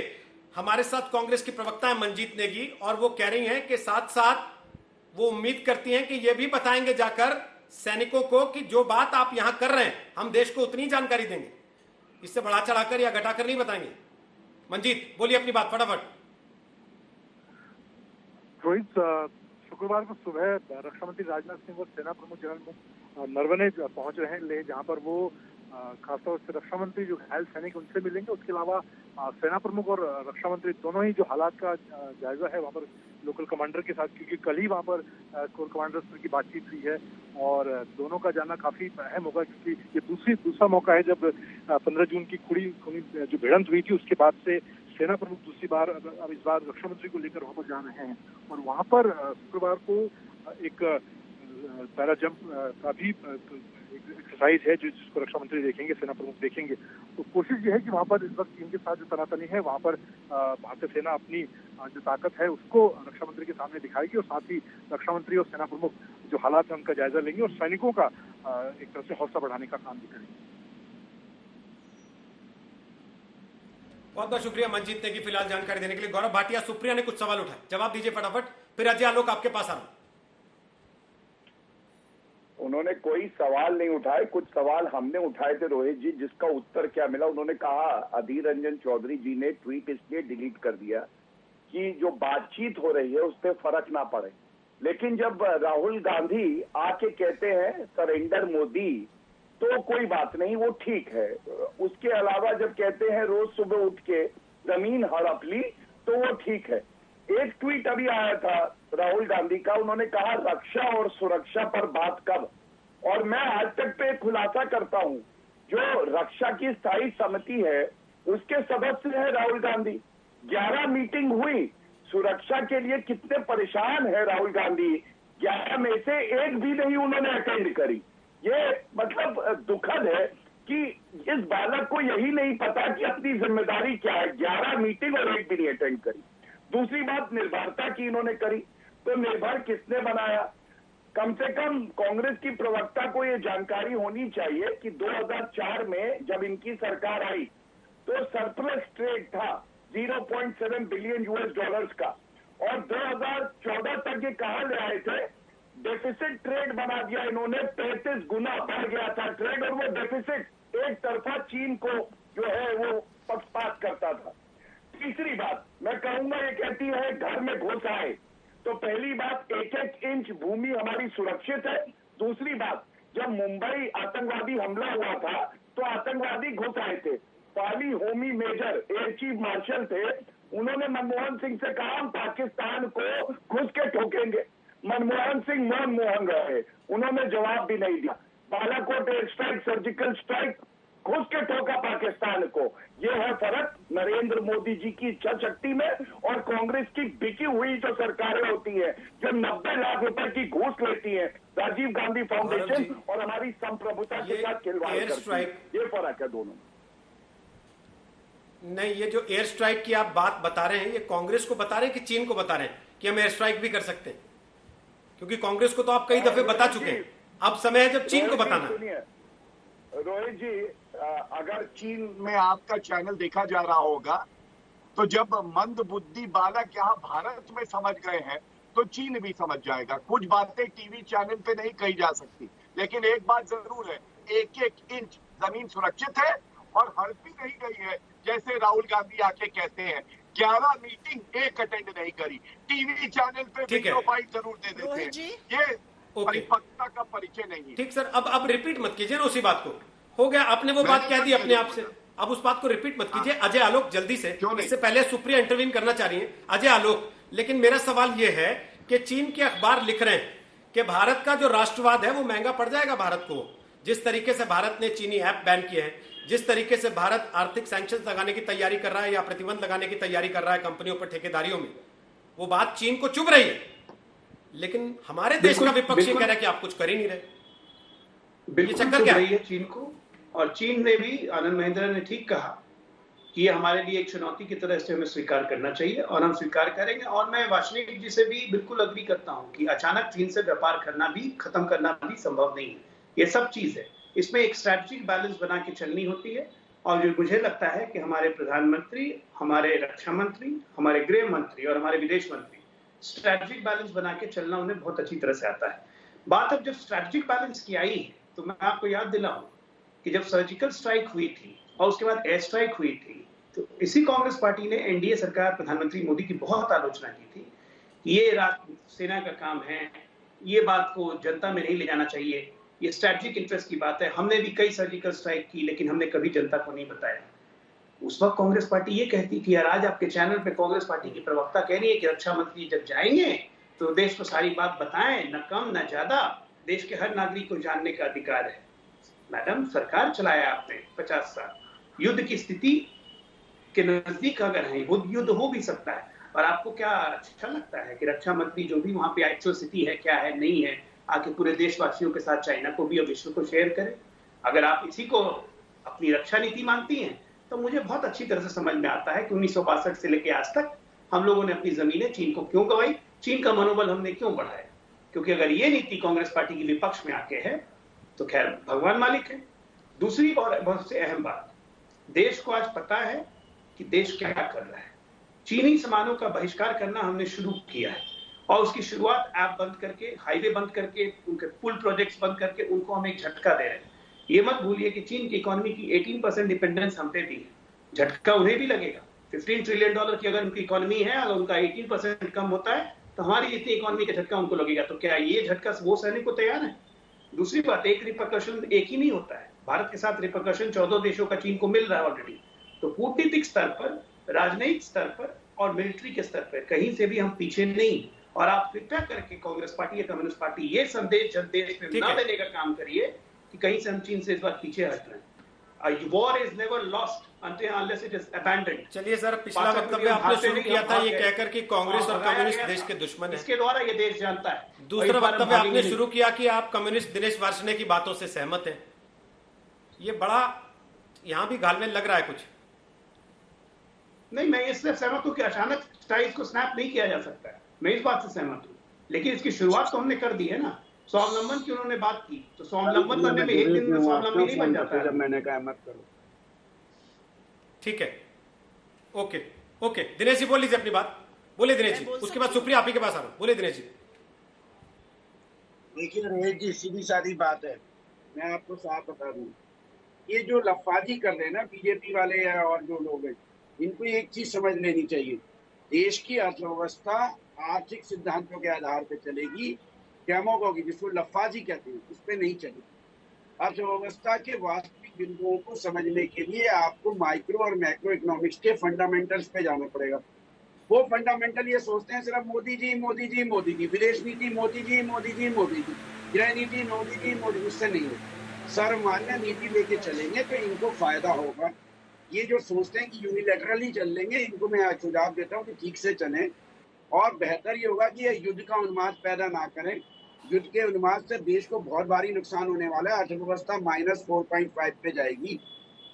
हमारे साथ कांग्रेस की प्रवक्ता है मंजीत नेगी, और वो कह रही हैं कि साथ साथ वो उम्मीद करती हैं कि ये भी बताएंगे जाकर सैनिकों को कि जो बात आप यहां कर रहे हैं हम देश को उतनी जानकारी देंगे, इससे बढ़ा चढ़ाकर या घटाकर नहीं बताएंगे। मंजीत, बोलिए अपनी बात फटाफट। रोहित, शुक्रवार को सुबह रक्षा मंत्री राजनाथ सिंह और सेना प्रमुख जनरल नरवणे पहुंच रहे हैं लेह, जहां पर वो खासतौर से रक्षा मंत्री जो घायल सैनिक उनसे मिलेंगे। उसके अलावा सेना प्रमुख और रक्षा मंत्री दोनों ही जो हालात का जायजा है वहां पर लोकल कमांडर के साथ, क्योंकि कल ही वहाँ पर कोर कमांडर स्तर की बातचीत हुई है और दोनों का जाना काफी अहम होगा, क्योंकि ये दूसरा मौका है जब 15 जून की खूनी जो भिड़ंत हुई थी उसके बाद से सेना प्रमुख दूसरी बार अब इस बार रक्षा मंत्री को लेकर वहां पर जा रहे हैं और वहां पर शुक्रवार को एक पैरा जंप का भी एक्सरसाइज है जिसको रक्षा मंत्री देखेंगे, सेना प्रमुख देखेंगे। तो कोशिश ये है कि वहाँ पर इस वक्त चीन के साथ जो तनातनी है वहाँ पर भारतीय सेना अपनी जो ताकत है उसको रक्षा मंत्री के सामने दिखाएगी और साथ ही रक्षा मंत्री और सेना प्रमुख जो हालात है उनका जायजा लेंगे और सैनिकों का एक तरह से हौसला बढ़ाने का काम भी करेंगे। बहुत बहुत शुक्रिया मंच जीतने की फिलहाल जानकारी देने के लिए। गौरव भाटिया, सुप्रिया ने कुछ सवाल उठाए, जवाब दीजिए फटाफट, फिर अजय आलोक आपके पास आ रहा हूं। उन्होंने कोई सवाल नहीं उठाए, कुछ सवाल हमने उठाए थे रोहित जी, जिसका उत्तर क्या मिला। उन्होंने कहा, अधीर रंजन चौधरी जी ने ट्वीट इसलिए डिलीट कर दिया कि जो बातचीत हो रही है उस पर फर्क ना पड़े। लेकिन जब राहुल गांधी आके कहते हैं सरेंडर मोदी, तो कोई बात नहीं, वो ठीक है। उसके अलावा जब कहते हैं रोज सुबह उठ के जमीन हड़प ली, तो वो ठीक है। एक ट्वीट अभी आया था राहुल गांधी का, उन्होंने कहा रक्षा और सुरक्षा पर बात कब। और मैं आज तक पे खुलासा करता हूं, जो रक्षा की स्थायी समिति है उसके सदस्य है राहुल गांधी। 11 मीटिंग हुई, सुरक्षा के लिए कितने परेशान है राहुल गांधी, 11 में से एक भी नहीं उन्होंने अटेंड करी। ये मतलब दुखद है कि इस बालक को यही नहीं पता कि अपनी जिम्मेदारी क्या है। 11 मीटिंग और एक भी नहीं अटेंड करी। दूसरी बात, निर्भरता की इन्होंने करी, तो निर्भर किसने बनाया? कम से कम कांग्रेस की प्रवक्ता को ये जानकारी होनी चाहिए कि 2004 में जब इनकी सरकार आई तो सरप्लस ट्रेड था 0.7 बिलियन यूएस डॉलर्स का, और 2014 तक ये कहा ले आए थे, डेफिसिट ट्रेड बना दिया इन्होंने, 35 गुना बढ़ गया था ट्रेड, और वो डेफिसिट एक तरफा चीन को जो है वो पक्षपात करता था। तीसरी बात मैं कहूंगा, ये कहती है घर में घुस आए, तो पहली बात 1-1 इंच भूमि हमारी सुरक्षित है। दूसरी बात, जब मुंबई आतंकवादी हमला हुआ था तो आतंकवादी घुस आए थे, Fali Homi Major air chief marshal थे, उन्होंने मनमोहन सिंह से कहा हम पाकिस्तान को घुस के ठोकेंगे। मनमोहन सिंह मोहन रहे, उन्होंने जवाब भी नहीं दिया। Balakot air strike, surgical strike, घुस के ठोका पाकिस्तान को। ये है फर्क नरेंद्र मोदी जी की इच्छा शक्ति में और कांग्रेस की बिकी हुई जो सरकारें होती है, जो 90 लाख रुपए की घूस लेती है, राजीव गांधी फाउंडेशन और हमारी संप्रभुता के साथ खिलवाड़ करती है। ये फर्क है दोनों। नहीं, ये जो एयर स्ट्राइक की आप बात बता रहे हैं, ये कांग्रेस को बता रहे हैं कि चीन को बता रहे हैं कि हम एयर स्ट्राइक भी कर सकते हैं? क्योंकि कांग्रेस को तो आप कई दफे बता चुके हैं, अब समय है जब चीन को बताना। रोहित जी, अगर चीन में आपका चैनल देखा जा रहा होगा तो जब मंद बुद्धि बालक यहाँ भारत में समझ गए हैं तो चीन भी समझ जाएगा। कुछ बातें टीवी चैनल पे नहीं कही जा सकती, लेकिन एक बात जरूर है, 1-1 इंच जमीन सुरक्षित है और हड़पी नहीं गई है। जैसे राहुल गांधी आके कहते हैं 11 मीटिंग एक अटेंड नहीं करी, टीवी चैनल पे वीडियो फाइल जरूर दे देते हैं। ये परिपक्वता का परिचय नहीं है। ठीक सर, अब रिपीट मत कीजिए ना उसी बात को, हो गया आपने वो बात कह दी अपने आप से, अब उस बात को रिपीट मत कीजिए। अजय आलोक जल्दी से, इससे पहले सुप्रिया इंटरवीन करना चाह रही है। अजय आलोक, लेकिन मेरा सवाल यह है कि चीन के अखबार लिख रहे हैं कि भारत का जो राष्ट्रवाद है वो महंगा पड़ जाएगा भारत को। जिस तरीके से भारत ने चीनी ऐप बैन किए हैं, जिस तरीके से भारत आर्थिक सैंक्शंस लगाने की तैयारी कर रहा है या प्रतिबंध लगाने की तैयारी कर रहा है कंपनियों पर, ठेकेदारियों में, वो बात चीन को चुभ रही है। लेकिन हमारे देश का विपक्ष ये कह रहा है कि आप कुछ कर ही नहीं रहे। बिल्कुल चुभ रही है चीन को, और चीन ने भी, आनंद महिंद्रा ने ठीक कहा कि ये हमारे लिए एक चुनौती की तरह से हमें स्वीकार करना चाहिए और हम स्वीकार करेंगे। और मैं वार्ष्णेय जी से भी बिल्कुल अग्री करता हूं कि अचानक चीन से व्यापार करना भी, खत्म करना भी संभव नहीं है। ये सब चीज है, इसमें एक स्ट्रैटेजिक बैलेंस बना के चलनी होती है। और जो मुझे लगता है कि हमारे प्रधानमंत्री, हमारे रक्षा मंत्री, हमारे गृह मंत्री और हमारे विदेश मंत्री स्ट्रैटेजिक बैलेंस बना के चलना उन्हें बहुत अच्छी तरह से आता है। बात अब जब स्ट्रैटेजिक बैलेंस की आई है, तो मैं आपको याद दिलाऊं कि जब सर्जिकल स्ट्राइक हुई थी और उसके बाद एयर स्ट्राइक हुई थी, तो इसी कांग्रेस पार्टी ने एनडीए सरकार, प्रधानमंत्री मोदी की बहुत आलोचना की थी। ये सेना का काम है, ये बात को जनता में नहीं ले जाना चाहिए, ये स्ट्रैटेजिक इंटरेस्ट की बात है। हमने भी कई सर्जिकल स्ट्राइक की, लेकिन हमने कभी जनता को नहीं बताया। उस वक्त कांग्रेस पार्टी ये कहती थी, और आज आपके चैनल पे कांग्रेस पार्टी की प्रवक्ता कह रही है कि रक्षा मंत्री जब जाएंगे तो देश को सारी बात बताएं, न कम न ज्यादा, देश के हर नागरिक को जानने का अधिकार है। मैडम, सरकार चलाया आपने 50 साल, युद्ध की स्थिति के नजदीक अगर है, युद्ध हो भी सकता है, और आपको क्या अच्छा लगता है कि रक्षा मंत्री जो भी वहां पे एक्चुअल स्थिति है, क्या है नहीं है, आके पूरे देशवासियों के साथ चाइना को भी और विश्व को शेयर करे? अगर आप इसी को अपनी रक्षा नीति मानती हैं तो मुझे बहुत अच्छी तरह से समझ में आता है कि 1962 से लेकर आज तक हम लोगों ने अपनी जमीनें चीन को क्यों गंवाई, चीन का मनोबल हमने क्यों बढ़ाया? क्योंकि अगर ये नीति कांग्रेस पार्टी के विपक्ष में आके है तो खैर भगवान मालिक है। दूसरी और बहुत से अहम बात, देश को आज पता है कि देश क्या कर रहा है। चीनी सामानों का बहिष्कार करना हमने शुरू किया है, और उसकी शुरुआत ऐप बंद करके, हाईवे बंद करके, उनके पुल प्रोजेक्ट्स बंद करके उनको हम एक झटका दे रहे हैं। ये मत भूलिए कि चीन की इकोनॉमी की 18% डिपेंडेंस हम पे भी है, झटका उन्हें भी लगेगा। $15 ट्रिलियन की अगर उनकी इकोनॉमी है, अगर उनका 18% कम होता है तो हमारी जितनी इकोनॉमी का झटका उनको लगेगा। तो क्या ये झटका वो सहने को तैयार है? दूसरी बात, एक रिपरकशन एक ही नहीं होता है, भारत के साथ रिपरकशन 14 देशों का चीन को मिल रहा है ऑलरेडी। तो कूटनीतिक स्तर पर, राजनयिक स्तर पर और मिलिट्री के स्तर पर कहीं से भी हम पीछे नहीं। और आप कृपया करके कांग्रेस पार्टी या कम्युनिस्ट पार्टी ये संदेश जन देश में न देने का काम करिए कि कहीं से हम चीन से इस बार पीछे हट रहे हैं। War is never lost unless it is abandoned. चलिए सर, पिछला वक्तव्य आपने शुरू किया था ये कहकर कि कांग्रेस और कम्युनिस्ट देश के दुश्मन हैं। इसके द्वारा ये देश जानता है। दूसरा वक्तव्य आपने शुरू किया कि आप कम्युनिस्ट दिनेश वार्ष्णेय की बातों से सहमत हैं। ये बड़ा यहां भी घालमेल लग रहा है कुछ। नहीं, मैं इससे सहमत हूं कि अचानक स्टाइल को स्नैप नहीं किया जा सकता है, मैं इस बात से सहमत हूं, लेकिन इसकी शुरुआत तो हमने कर दी है ना। स्वावलंबन की उन्होंने बात की, तो स्वावलंबन बनने में एक दिन में स्वावलंबी नहीं बन जाता है। जब मैंने कहा मत करो, ठीक है, ओके ओके, दिनेश जी बोल लीजिए अपनी बात, बोले दिनेश जी, उसके बाद सुप्रिया आप ही के पास आ रहा हूं, बोले दिनेश जी। देखिए रोहित जी, सीधी सादी बात है, मैं आपको साफ बता दूं, ये जो लफाजी कर रहे हैं ना बीजेपी वाले और जो लोग हैं, इनको एक चीज समझ लेनी चाहिए, देश की अर्थव्यवस्था आर्थिक सिद्धांतों के आधार पर चलेगी, डेमोगोगी जिसको लफाजी कहते हैं, उस पर नहीं चलेगी। अर्थव्यवस्था के वास्तविक बिंदुओं को समझने के लिए आपको माइक्रो और मैक्रो इकोनॉमिक्स के फंडामेंटल्स पे जाना पड़ेगा। वो फंडामेंटल ये सोचते हैं सिर्फ मोदी जी मोदी जी मोदी जी, विदेश नीति मोदी जी मोदी जी मोदी जी, गृह नीति मोदी जी मोदी, उससे नहीं होगा। सर्वमान्य नीति लेके चलेंगे तो इनको फायदा होगा। ये जो सोचते हैं कि यूनिलैटरली चल लेंगे, इनको मैं सुझाव देता हूँ कि ठीक से चलें, और बेहतर ये होगा कि ये युद्ध का उन्माद पैदा ना करें। युद्ध के उन्माद से देश को बहुत भारी नुकसान होने वाला है। अर्थव्यवस्था -4.5 पे जाएगी।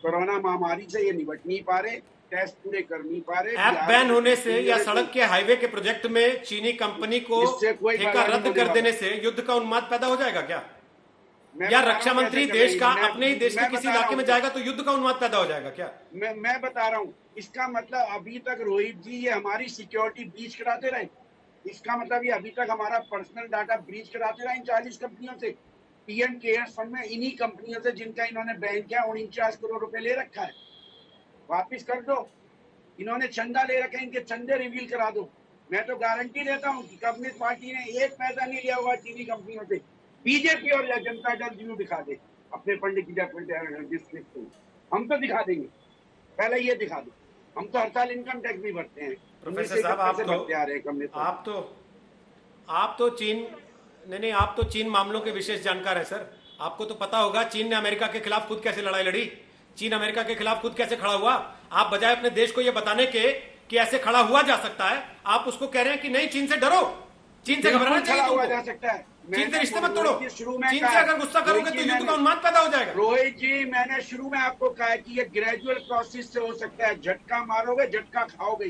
कोरोना महामारी से ये निपट नहीं पा रहे, टेस्ट पूरे कर नहीं पा रहे। ऐप बैन होने से या सड़क के हाईवे के प्रोजेक्ट में चीनी कंपनी को ठेका रद्द कर देने से युद्ध का उन्माद पैदा हो जाएगा क्या? या रक्षा मंत्री देश का अपने ही देश के किसी इलाके में जाएगा तो युद्ध का उन्माद पैदा हो जाएगा क्या? मैं बता रहा हूँ, इसका मतलब अभी तक रोहित जी ये हमारी सिक्योरिटी ब्रीच कराते रहे। इसका मतलब ये अभी तक हमारा पर्सनल डाटा ब्रीच कराते रहे इन 40 कंपनियों से। पीएम केयर्स फंड में इन्हीं कंपनियों से जिनका इन्होंने बैन किया 49 करोड़ रुपए ले रखा है, वापिस कर दो। इन्होंने चंदा ले रखे, इनके चंदे रिवील करा दो। मैं तो गारंटी देता हूँ कि कम्युनिस्ट पार्टी ने एक पैसा नहीं लिया हुआ चीनी कंपनियों से। बीजेपी और जनता दल जरूर दिखा दे अपने फंड की डिस्ट्रिक्ट को, हम तो दिखा देंगे, पहले ये दिखा दो। हम तो हर साल इनकम टैक्स भी भरते हैं। प्रोफेसर साहब, आप तो चीन मामलों के विशेष जानकार है सर। आपको तो पता होगा चीन ने अमेरिका के खिलाफ खुद कैसे लड़ाई लड़ी, चीन अमेरिका के खिलाफ खुद कैसे खड़ा हुआ। आप बजाय अपने देश को यह बताने के कि ऐसे खड़ा हुआ जा सकता है, आप उसको कह रहे हैं कि नहीं चीन से डरो, चीन से घबराना चाहिए, जा सकता है। चीन से रिश्ते मत तोड़ो, चीन से अगर गुस्सा करोगे तो युद्ध का उन्माद पैदा हो जाएगा। रोहित जी, मैंने शुरू में आपको कहा कि ये ग्रेजुअल प्रोसेस से हो सकता है। झटका मारोगे झटका खाओगे,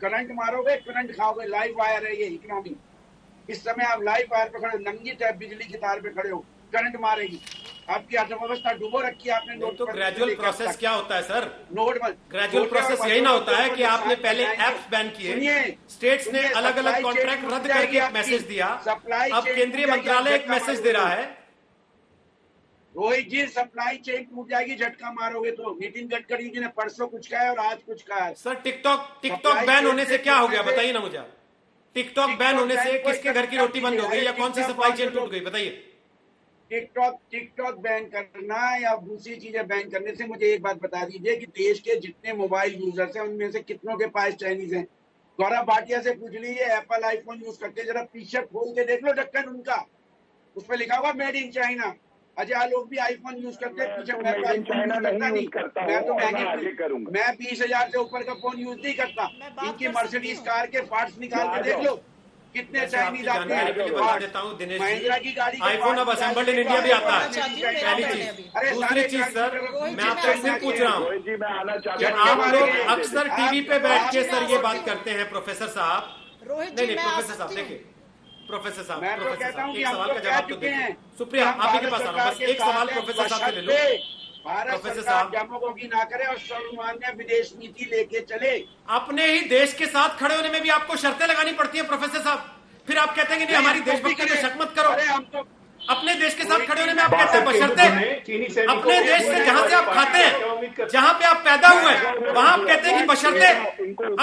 करंट मारोगे करंट खाओगे। लाइव वायर है ये इकोनॉमी। इस समय आप लाइव वायर पे खड़े, नंगी चाहे बिजली की तार पे खड़े हो, करंट मारेगी। आपकी अर्थव्यवस्था डुबो रखी है आपने। नोट तो ग्रेजुअल प्रोसेस क्या होता है सर? नोट ग्रेजुअल प्रोसेस यही ना होता है कि आपने पहले एप्स बैन किए, स्टेट्स ने अलग अलग कॉन्ट्रैक्ट रद्द करके एक मैसेज दिया, अब केंद्रीय मंत्रालय एक मैसेज दे रहा है। रोहित जी, सप्लाई चेन टूट जाएगी झटका मारोगे तो। नितिन गडकरी जी ने परसों कुछ कहा है और आज कुछ कहा है। सर टिकटॉक बैन होने से क्या हो गया बताइए ना मुझे। टिकटॉक बैन होने से किसके घर की रोटी बंद हो गई या कौन सी सप्लाई चेन टूट गई बताइए। टिकटॉक बैन करना या दूसरी चीजें बैन करने से मुझे एक बात बता दीजिए कि देश के जितने मोबाइल यूजर्स हैं उनमें से कितनों के पास चाइनीज हैं। गौरव भाटिया से पूछ लीजिए, एप्पल आईफोन यूज करते, जरा पीछे खोल के देख लो ढक्कन उनका, उस पर लिखा हुआ made in China. Ajay Alok भी आईफोन यूज करते हैं, पीछे मैं तो आईफोन यूज करता नहीं, मैं तो महंगे, मैं 20,000 से ऊपर का फोन यूज नहीं करता। इनकी मर्सिडीज कार के पार्ट्स निकाल के देख लो कितने चाइनीज आते हैं। बता देता हूँ दिनेश महिंद्रा की गाड़ी आईफोन अब असेंबल्ड इन इंडिया भी आता है। पहली चीज, दूसरी चीज सर मैं आपसे सिर्फ पूछ रहा हूँ कि आप लोग अक्सर टीवी पे बैठ के सर ये बात करते हैं प्रोफेसर साहब, नहीं प्रोफेसर साहब देखिए, प्रोफेसर साहब एक सवाल का जवाब तो देखिए। सुप्रिया आप ही के पास आ रहा हूँ, बस एक सवाल प्रोफेसर साहब से ले लो। भारत सरकार डेमोक्रेसी ना करे और सर्वमान्य विदेश नीति लेके चले। अपने ही देश के साथ खड़े होने में भी आपको शर्तें लगानी पड़ती है प्रोफेसर साहब, फिर आप कहते हैं कि नहीं हमारी देशभक्ति पे शक मत करो। अरे हम तो अपने देश के साथ खड़े होने में आप कहते हैं बशर्ते अपने देश से जहां से आप खाते हैं, जहां पे आप पैदा हुए हैं, वहां आप कहते हैं कि बशर्ते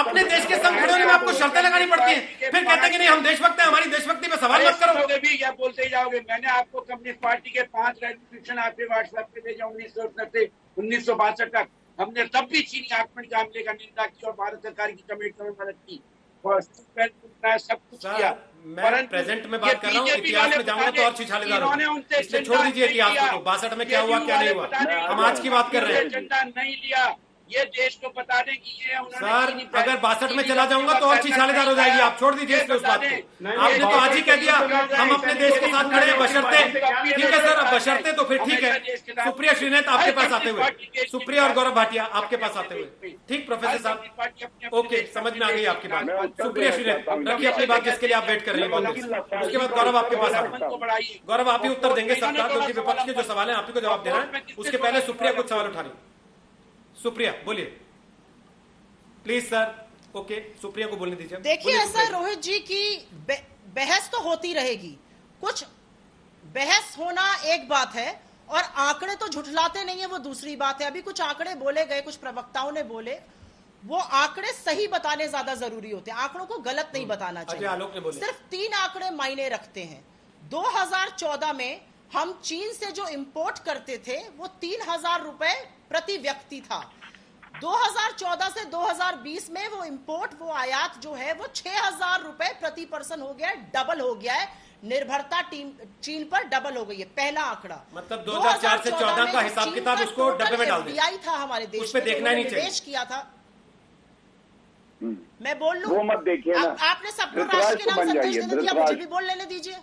अपने देश के संग खड़े होने में आपको शर्तें लगानी पड़ती हैं, फिर कहते हैं कि नहीं हम देशभक्त हैं, हमारी देशभक्ति पे सवाल मत करो। भी क्या बोलते ही जाओगे। मैंने आपको कम्युनिस्ट पार्टी के 5 रेजोल्यूशन आपके व्हाट्सएप पे भेजा 1968 से 1962 तक। हमने तब भी चीनी आक्रमण के हमले का निंदा की और भारत सरकार की कमेटी में मदद की, सब कुछ किया। मैं प्रेजेंट में बात कर रहा हूँ, इतिहास में जाऊंगा तो और छिछालेदार होगा, इसलिए छोड़ दीजिए इतिहास को, 62 में क्या हुआ क्या नहीं हुआ, हम आज की बात कर रहे हैं। झंडा नहीं लिया, ये देश को बता दें कि ये सर अगर 62 में चला जाऊंगा तो और छिछालेदार हो जाएगी, आप छोड़ दीजिए इसलिए उस बात को। आपने तो आज ही कह दिया हम अपने देश के साथ खड़े हैं बशर्ते, ठीक है सर अब बशर्ते तो फिर ठीक है। सुप्रिया श्रीनेत आपके पास आते हुए, सुप्रिया और गौरव भाटिया आपके पास आते हुए, ठीक प्रोफेसर साहब ओके समझ में आ गई आपकी बात। सुप्रिया श्रीनेत रखिए अपनी बात जिसके लिए आप वेट कर रही हैं, उसके बाद गौरव आपके पास आते। गौरव आप ही उत्तर देंगे सबका, क्योंकि विपक्ष के जो सवाल है आप ही को जवाब देना है। उसके पहले सुप्रिया कुछ सवाल उठा रही, सुप्रिया बोलिए प्लीज सर। ओके सुप्रिया को बोलने दीजिए। देखिए ऐसा रोहित जी की बहस तो होती रहेगी, कुछ बहस होना एक बात है और आंकड़े तो झुठलाते नहीं है वो दूसरी बात है। अभी कुछ आंकड़े बोले गए, कुछ प्रवक्ताओं ने बोले, वो आंकड़े सही बताने ज्यादा जरूरी होते हैं, आंकड़ों को गलत नहीं बताना चाहिए। सिर्फ 3 आंकड़े मायने रखते हैं। 2014 में हम चीन से जो इंपोर्ट करते थे वो 3,000 रुपए प्रति व्यक्ति था। 2014 से 2020 में वो इंपोर्ट, वो आयात जो है वो 6,000 रुपए प्रति पर्सन हो गया है, डबल हो गया है। निर्भरता चीन पर डबल हो गई है। पहला आंकड़ा मतलब 2004 से 14 का हिसाब किताब उसको डब्बे में डाल दें। FDI था हमारे देश में, देखना नहीं चाहिए, निवेश किया था। मैं बोल लूं, वो मत देखिए ना, आपने सबको राष्ट्र के नाम संदेश दे दिया, मुझे भी बोल लेने दीजिए,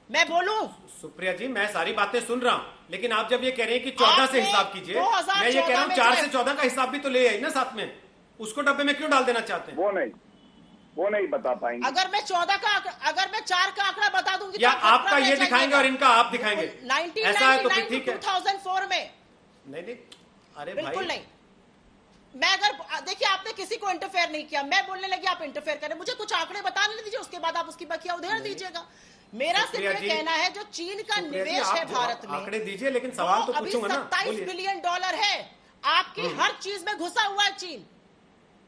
मैं बोलूं। सुप्रिया जी मैं सारी बातें सुन रहा हूं, लेकिन आप जब ये कह रहे हैं कि 14 से हिसाब कीजिए, मैं ये कह रहा हूं 4 से 14 का हिसाब भी तो ले आई ना साथ में, उसको डब्बे में क्यों डाल देना चाहते हैं? वो नहीं बता पाएंगे। अगर मैं 14 का, अगर मैं 4 का आंकड़ा बता दूंगी या तो आपका ये दिखाएंगे और इनका आप दिखाएंगे, ऐसा है तो फिर ठीक है। 2004 में नहीं अरे बिल्कुल नहीं। मैं अगर देखिए आपने किसी को इंटरफेयर नहीं किया, मैं बोलने लगी आप इंटरफेयर करें, मुझे कुछ आंकड़े बताने दीजिए, उसके बाद आप उसकी बकिया उधेड़ दीजिएगा। मेरा सिर्फ ये कहना है जो चीन का निवेश है भारत में, आंकड़े दीजिए लेकिन सवाल तो पूछूंगा ना। $27 बिलियन है, आपकी हर चीज में घुसा हुआ है चीन,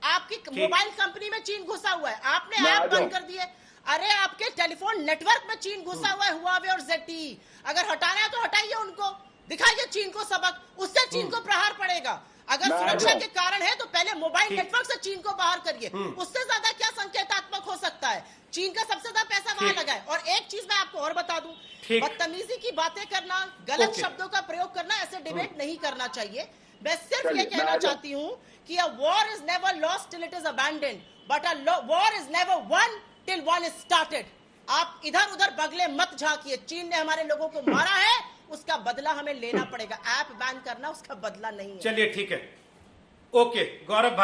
आपकी मोबाइल कंपनी में चीन घुसा हुआ है, आपने ऐप बंद कर दिए, अरे आपके टेलीफोन नेटवर्क में चीन घुसा हुआ है, हुआवे और ZTE। अगर हटाना है तो हटाइए उनको, दिखाइए चीन को सबक, उससे चीन को प्रहार पड़ेगा। अगर सुरक्षा के कारण है तो पहले मोबाइल नेटवर्क से चीन को बाहर करिए, उससे ज्यादा क्या संकेतात्मक हो सकता है? चीन का सबसे ज्यादा पैसा वहां लगा है। और एक चीज मैं आपको और बता दूं, बदतमीजी की बातें करना, गलत शब्दों का प्रयोग करना, ऐसे डिबेट नहीं करना चाहिए। मैं सिर्फ ये कहना चाहती हूँ कि a war is never lost till it is abandoned, but a war is never won till one is started। आप इधर उधर बगले मत झांकिए, चीन ने हमारे लोगों को मारा है, उसका बदला हमें लेना पड़ेगा। ऐप बैन करना उसका बदला नहीं है। चलिए ठीक है, ओके। गौरव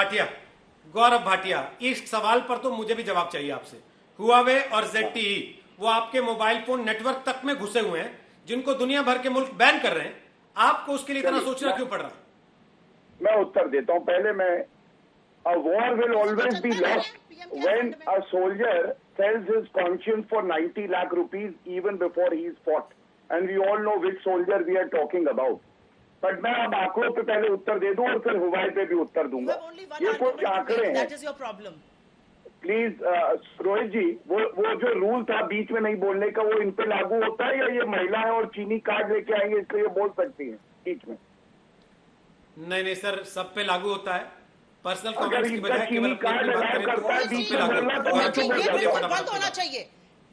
भाटिया इस सवाल पर तो मुझे भी जवाब चाहिए आपसे। हुआवे और ZTE वो आपके मोबाइल फोन नेटवर्क तक में घुसे हुए हैं, जिनको दुनिया भर के मुल्क बैन कर रहे हैं, आपको उसके लिए इतना सोचना क्यों पड़ रहा? मैं उत्तर देता हूं। पहले मैं, a war will always be lost when a soldier sells his conscience for 90 lakh rupees even before he is fought, and we all know which soldier we are talking about। But मैं अब आंकड़ों पे पहले उत्तर दे दूं और फिर Huawei पे भी उत्तर दूंगा। ये कुछ आंकड़े हैं, प्लीज रोहित जी, वो जो रूल था बीच में नहीं बोलने का, वो इन पे लागू होता है या ये महिलाएं और चीनी कार्ड लेके आएंगे इसलिए ये बोल सकती हैं बीच में? नहीं सर, सब पे लागू होता है। पर्सनल अगर कमेंट्स की बजाय चीनी कार्ड अलाउ करता है बीच में बोलना तो मैं चुप हो ये जाऊंगा। बिल्कुल बंद होना चाहिए।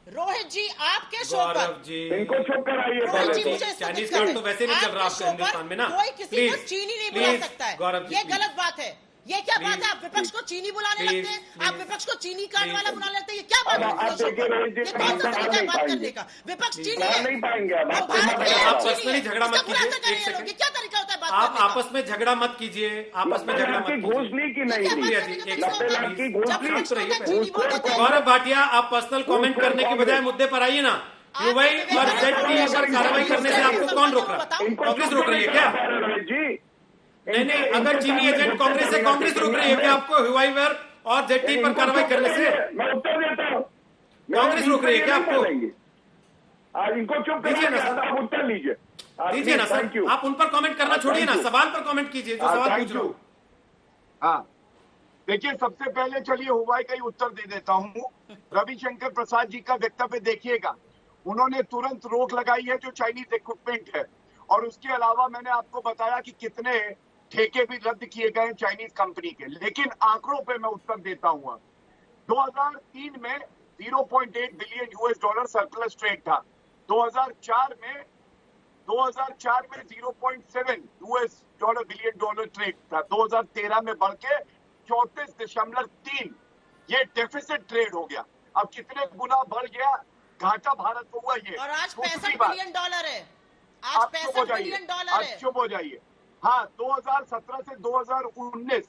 रोहित जी, आपके शो पर गौरव जी, इनको चुप कराइए। रोहित जी, पहले मुझे तो। चाइनीज कार्ड तो वैसे नहीं चल रहा आपके हिंदुस्तान में ना। कोई किसी को प्लीज, चीनी नहीं प्लीज, बुला सकता है, गौरव जी, ये प्लीज। गलत बात है। ये क्या बात है? आप विपक्ष को चीनी बुलाने लगते हैं, आप विपक्ष को चीनी कार्ड वाला बुलाने लगते हैं, ये क्या बात है? अब देखिए रोहित जी, ये कौन सा तरीका है बात करने का? विपक्ष चीनी है, नहीं पाएंगे अब वो आप भारत में आप चीनी पर्सनली है, झगड़ा मत इसका कीजिए, खुलासा करें एक ये लोग। सेकंड। ये क्या तरीका होता है बात आप करने का? आपस में झगड़ा मत कीजिए, आपस में झगड़ा मत की कीजिए। घूस ली कि नहीं ली? नब्बे लाख की घूस जब ली? विपक्ष को रहिए चीनी बोलते हैं, गौरव भाटिया, आप पर्सनल कमेंट करने की बजाय मुद्दे पर आइए ना। यूवाई और ZTE पर कार्रवाई करने से आपको कौन रोक रहा है? कांग्रेस रोक रही है क्या? रोहित जी, नहीं, अगर चीनी एजेंट कांग्रेस है, कांग्रेस रोक रही है क्या आपको ह्यूआई और ZTE पर कार्रवाई करने से? मैं उत्तर देता हूँ। कांग्रेस रोक रही है क्या आपको? आज इनको चुप दीजिए ना करिए, सर। आप उत्तर लीजिए। दीजिए ना थैंक सर, यू। आप उन पर कमेंट करना छोड़िए ना, Thank you. सवाल पर कमेंट कीजिए जो सवाल पूछ रहा हूँ। हाँ, देखिए सबसे पहले चलिए हुआई का ही उत्तर दे देता हूँ। रविशंकर प्रसाद जी का वक्तव्य देखिएगा, उन्होंने तुरंत रोक लगाई है जो चाइनीज इक्विपमेंट है, और उसके अलावा मैंने आपको बताया कि कितने ठेके भी रद्द किए गए चाइनीज कंपनी के। लेकिन आंकड़ों पे मैं उत्तर देता हूँ। 2003 में 0.8 billion US dollar surplus trade था। 2004 में 0.7 US dollar billion dollar trade था। 2013 में बढ़ के 34.3 ये डेफिसिट ट्रेड हो गया। अब कितने गुना बढ़ गया, घाटा भारत को हुआ ये। और आज दूसरी 65 बात, बिलियन डॉलर है। आज आप चुप हो 65 जाइए, बिलियन डॉलर आप है। चुप हो जाइए। हाँ, 2017 से 2019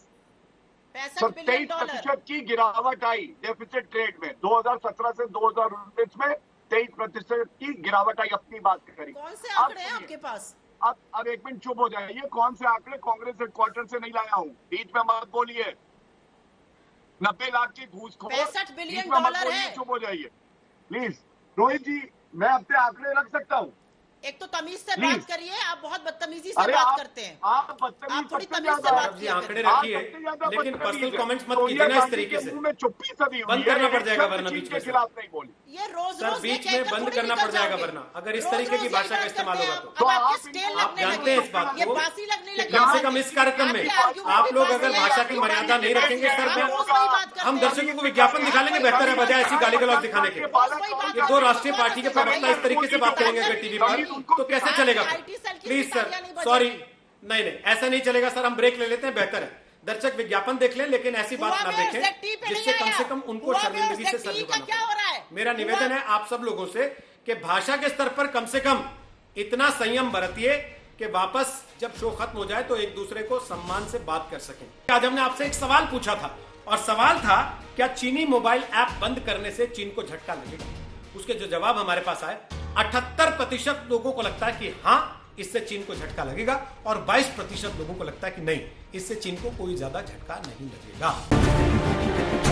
65 बिलियन 23% डॉलर। की गिरावट आई डेफिसिट ट्रेड में। 2017 से 2019 में 23% की गिरावट आई। अपनी बात करी। कौन से अब आंकड़े हैं सुनिए, आपके पास? अब एक मिनट चुप हो जाइए। कौन से आंकड़े? कांग्रेस हेडक्वार्टर से नहीं लाया हूँ, बीच में मत बोलिए। 90 लाख की घूसखोर 65 बिलियन बीच में मत डॉलर बोलिए, है। चुप हो जाइए प्लीज। रोहित जी, मैं अपने आंकड़े रख सकता हूँ? एक तो तमीज से Please. बात करिए, आप बहुत बदतमीजी से अरे बात करते हैं। आप बदतमीज आप थोड़ी सबसे तमीज से ज्यादा बात हैं। जी आंकड़े आप रखिए, सबसे ज्यादा लेकिन बदतमीज पर्सनल हैं। कमेंट्स मत सोनिया कीजिए ना इस गांधी तरीके के से। मुंह में चुप्पी सदी हुई बंद है। करना एक पड़ जाएगा शब्द वरना चीन बीच के में से। खिलाफ नहीं बोली। ये रोज सर रोज बीच में बंद करना पड़ जाएगा वरना, अगर इस तरीके की भाषा का इस्तेमाल होगा तो। अब आपके आप स्टेल इनको- लगने आप जानते हैं इस बात लगे, ये को बासी लगने कि लगे। कम से कम इस कार्यक्रम में आप लोग अगर भाषा की मर्यादा नहीं रखेंगे सर पे, हम दर्शकों को विज्ञापन दिखा लेंगे, बेहतर है बजाय ऐसी गाली गलौज दिखाने के। ये दो राष्ट्रीय पार्टी के प्रवक्ता इस तरीके से बात करेंगे अगर टीवी पर, तो कैसे चलेगा? प्लीज सर, सॉरी, नहीं ऐसा नहीं चलेगा सर। हम ब्रेक ले लेते हैं, बेहतर है। दर्शक विज्ञापन देख लें, लेकिन ऐसी बात ना देखें जिससे कम से कम उनको शर्मिंदगी से सर झुकाना पड़े। मेरा निवेदन है आप सब लोगों से कि भाषा के स्तर पर कम से कम इतना संयम बरतिए कि वापस जब शो खत्म हो जाए तो एक दूसरे को सम्मान से बात कर सकें। आज हमने आपसे एक सवाल पूछा था, और सवाल था क्या चीनी मोबाइल ऐप बंद करने से चीन को झटका लगेगा? उसके जो जवाब हमारे पास आए, 78% लोगों को लगता है कि हाँ, इससे चीन को झटका लगेगा, और 22% लोगों को लगता है कि नहीं, इससे चीन को कोई ज्यादा झटका नहीं लगेगा।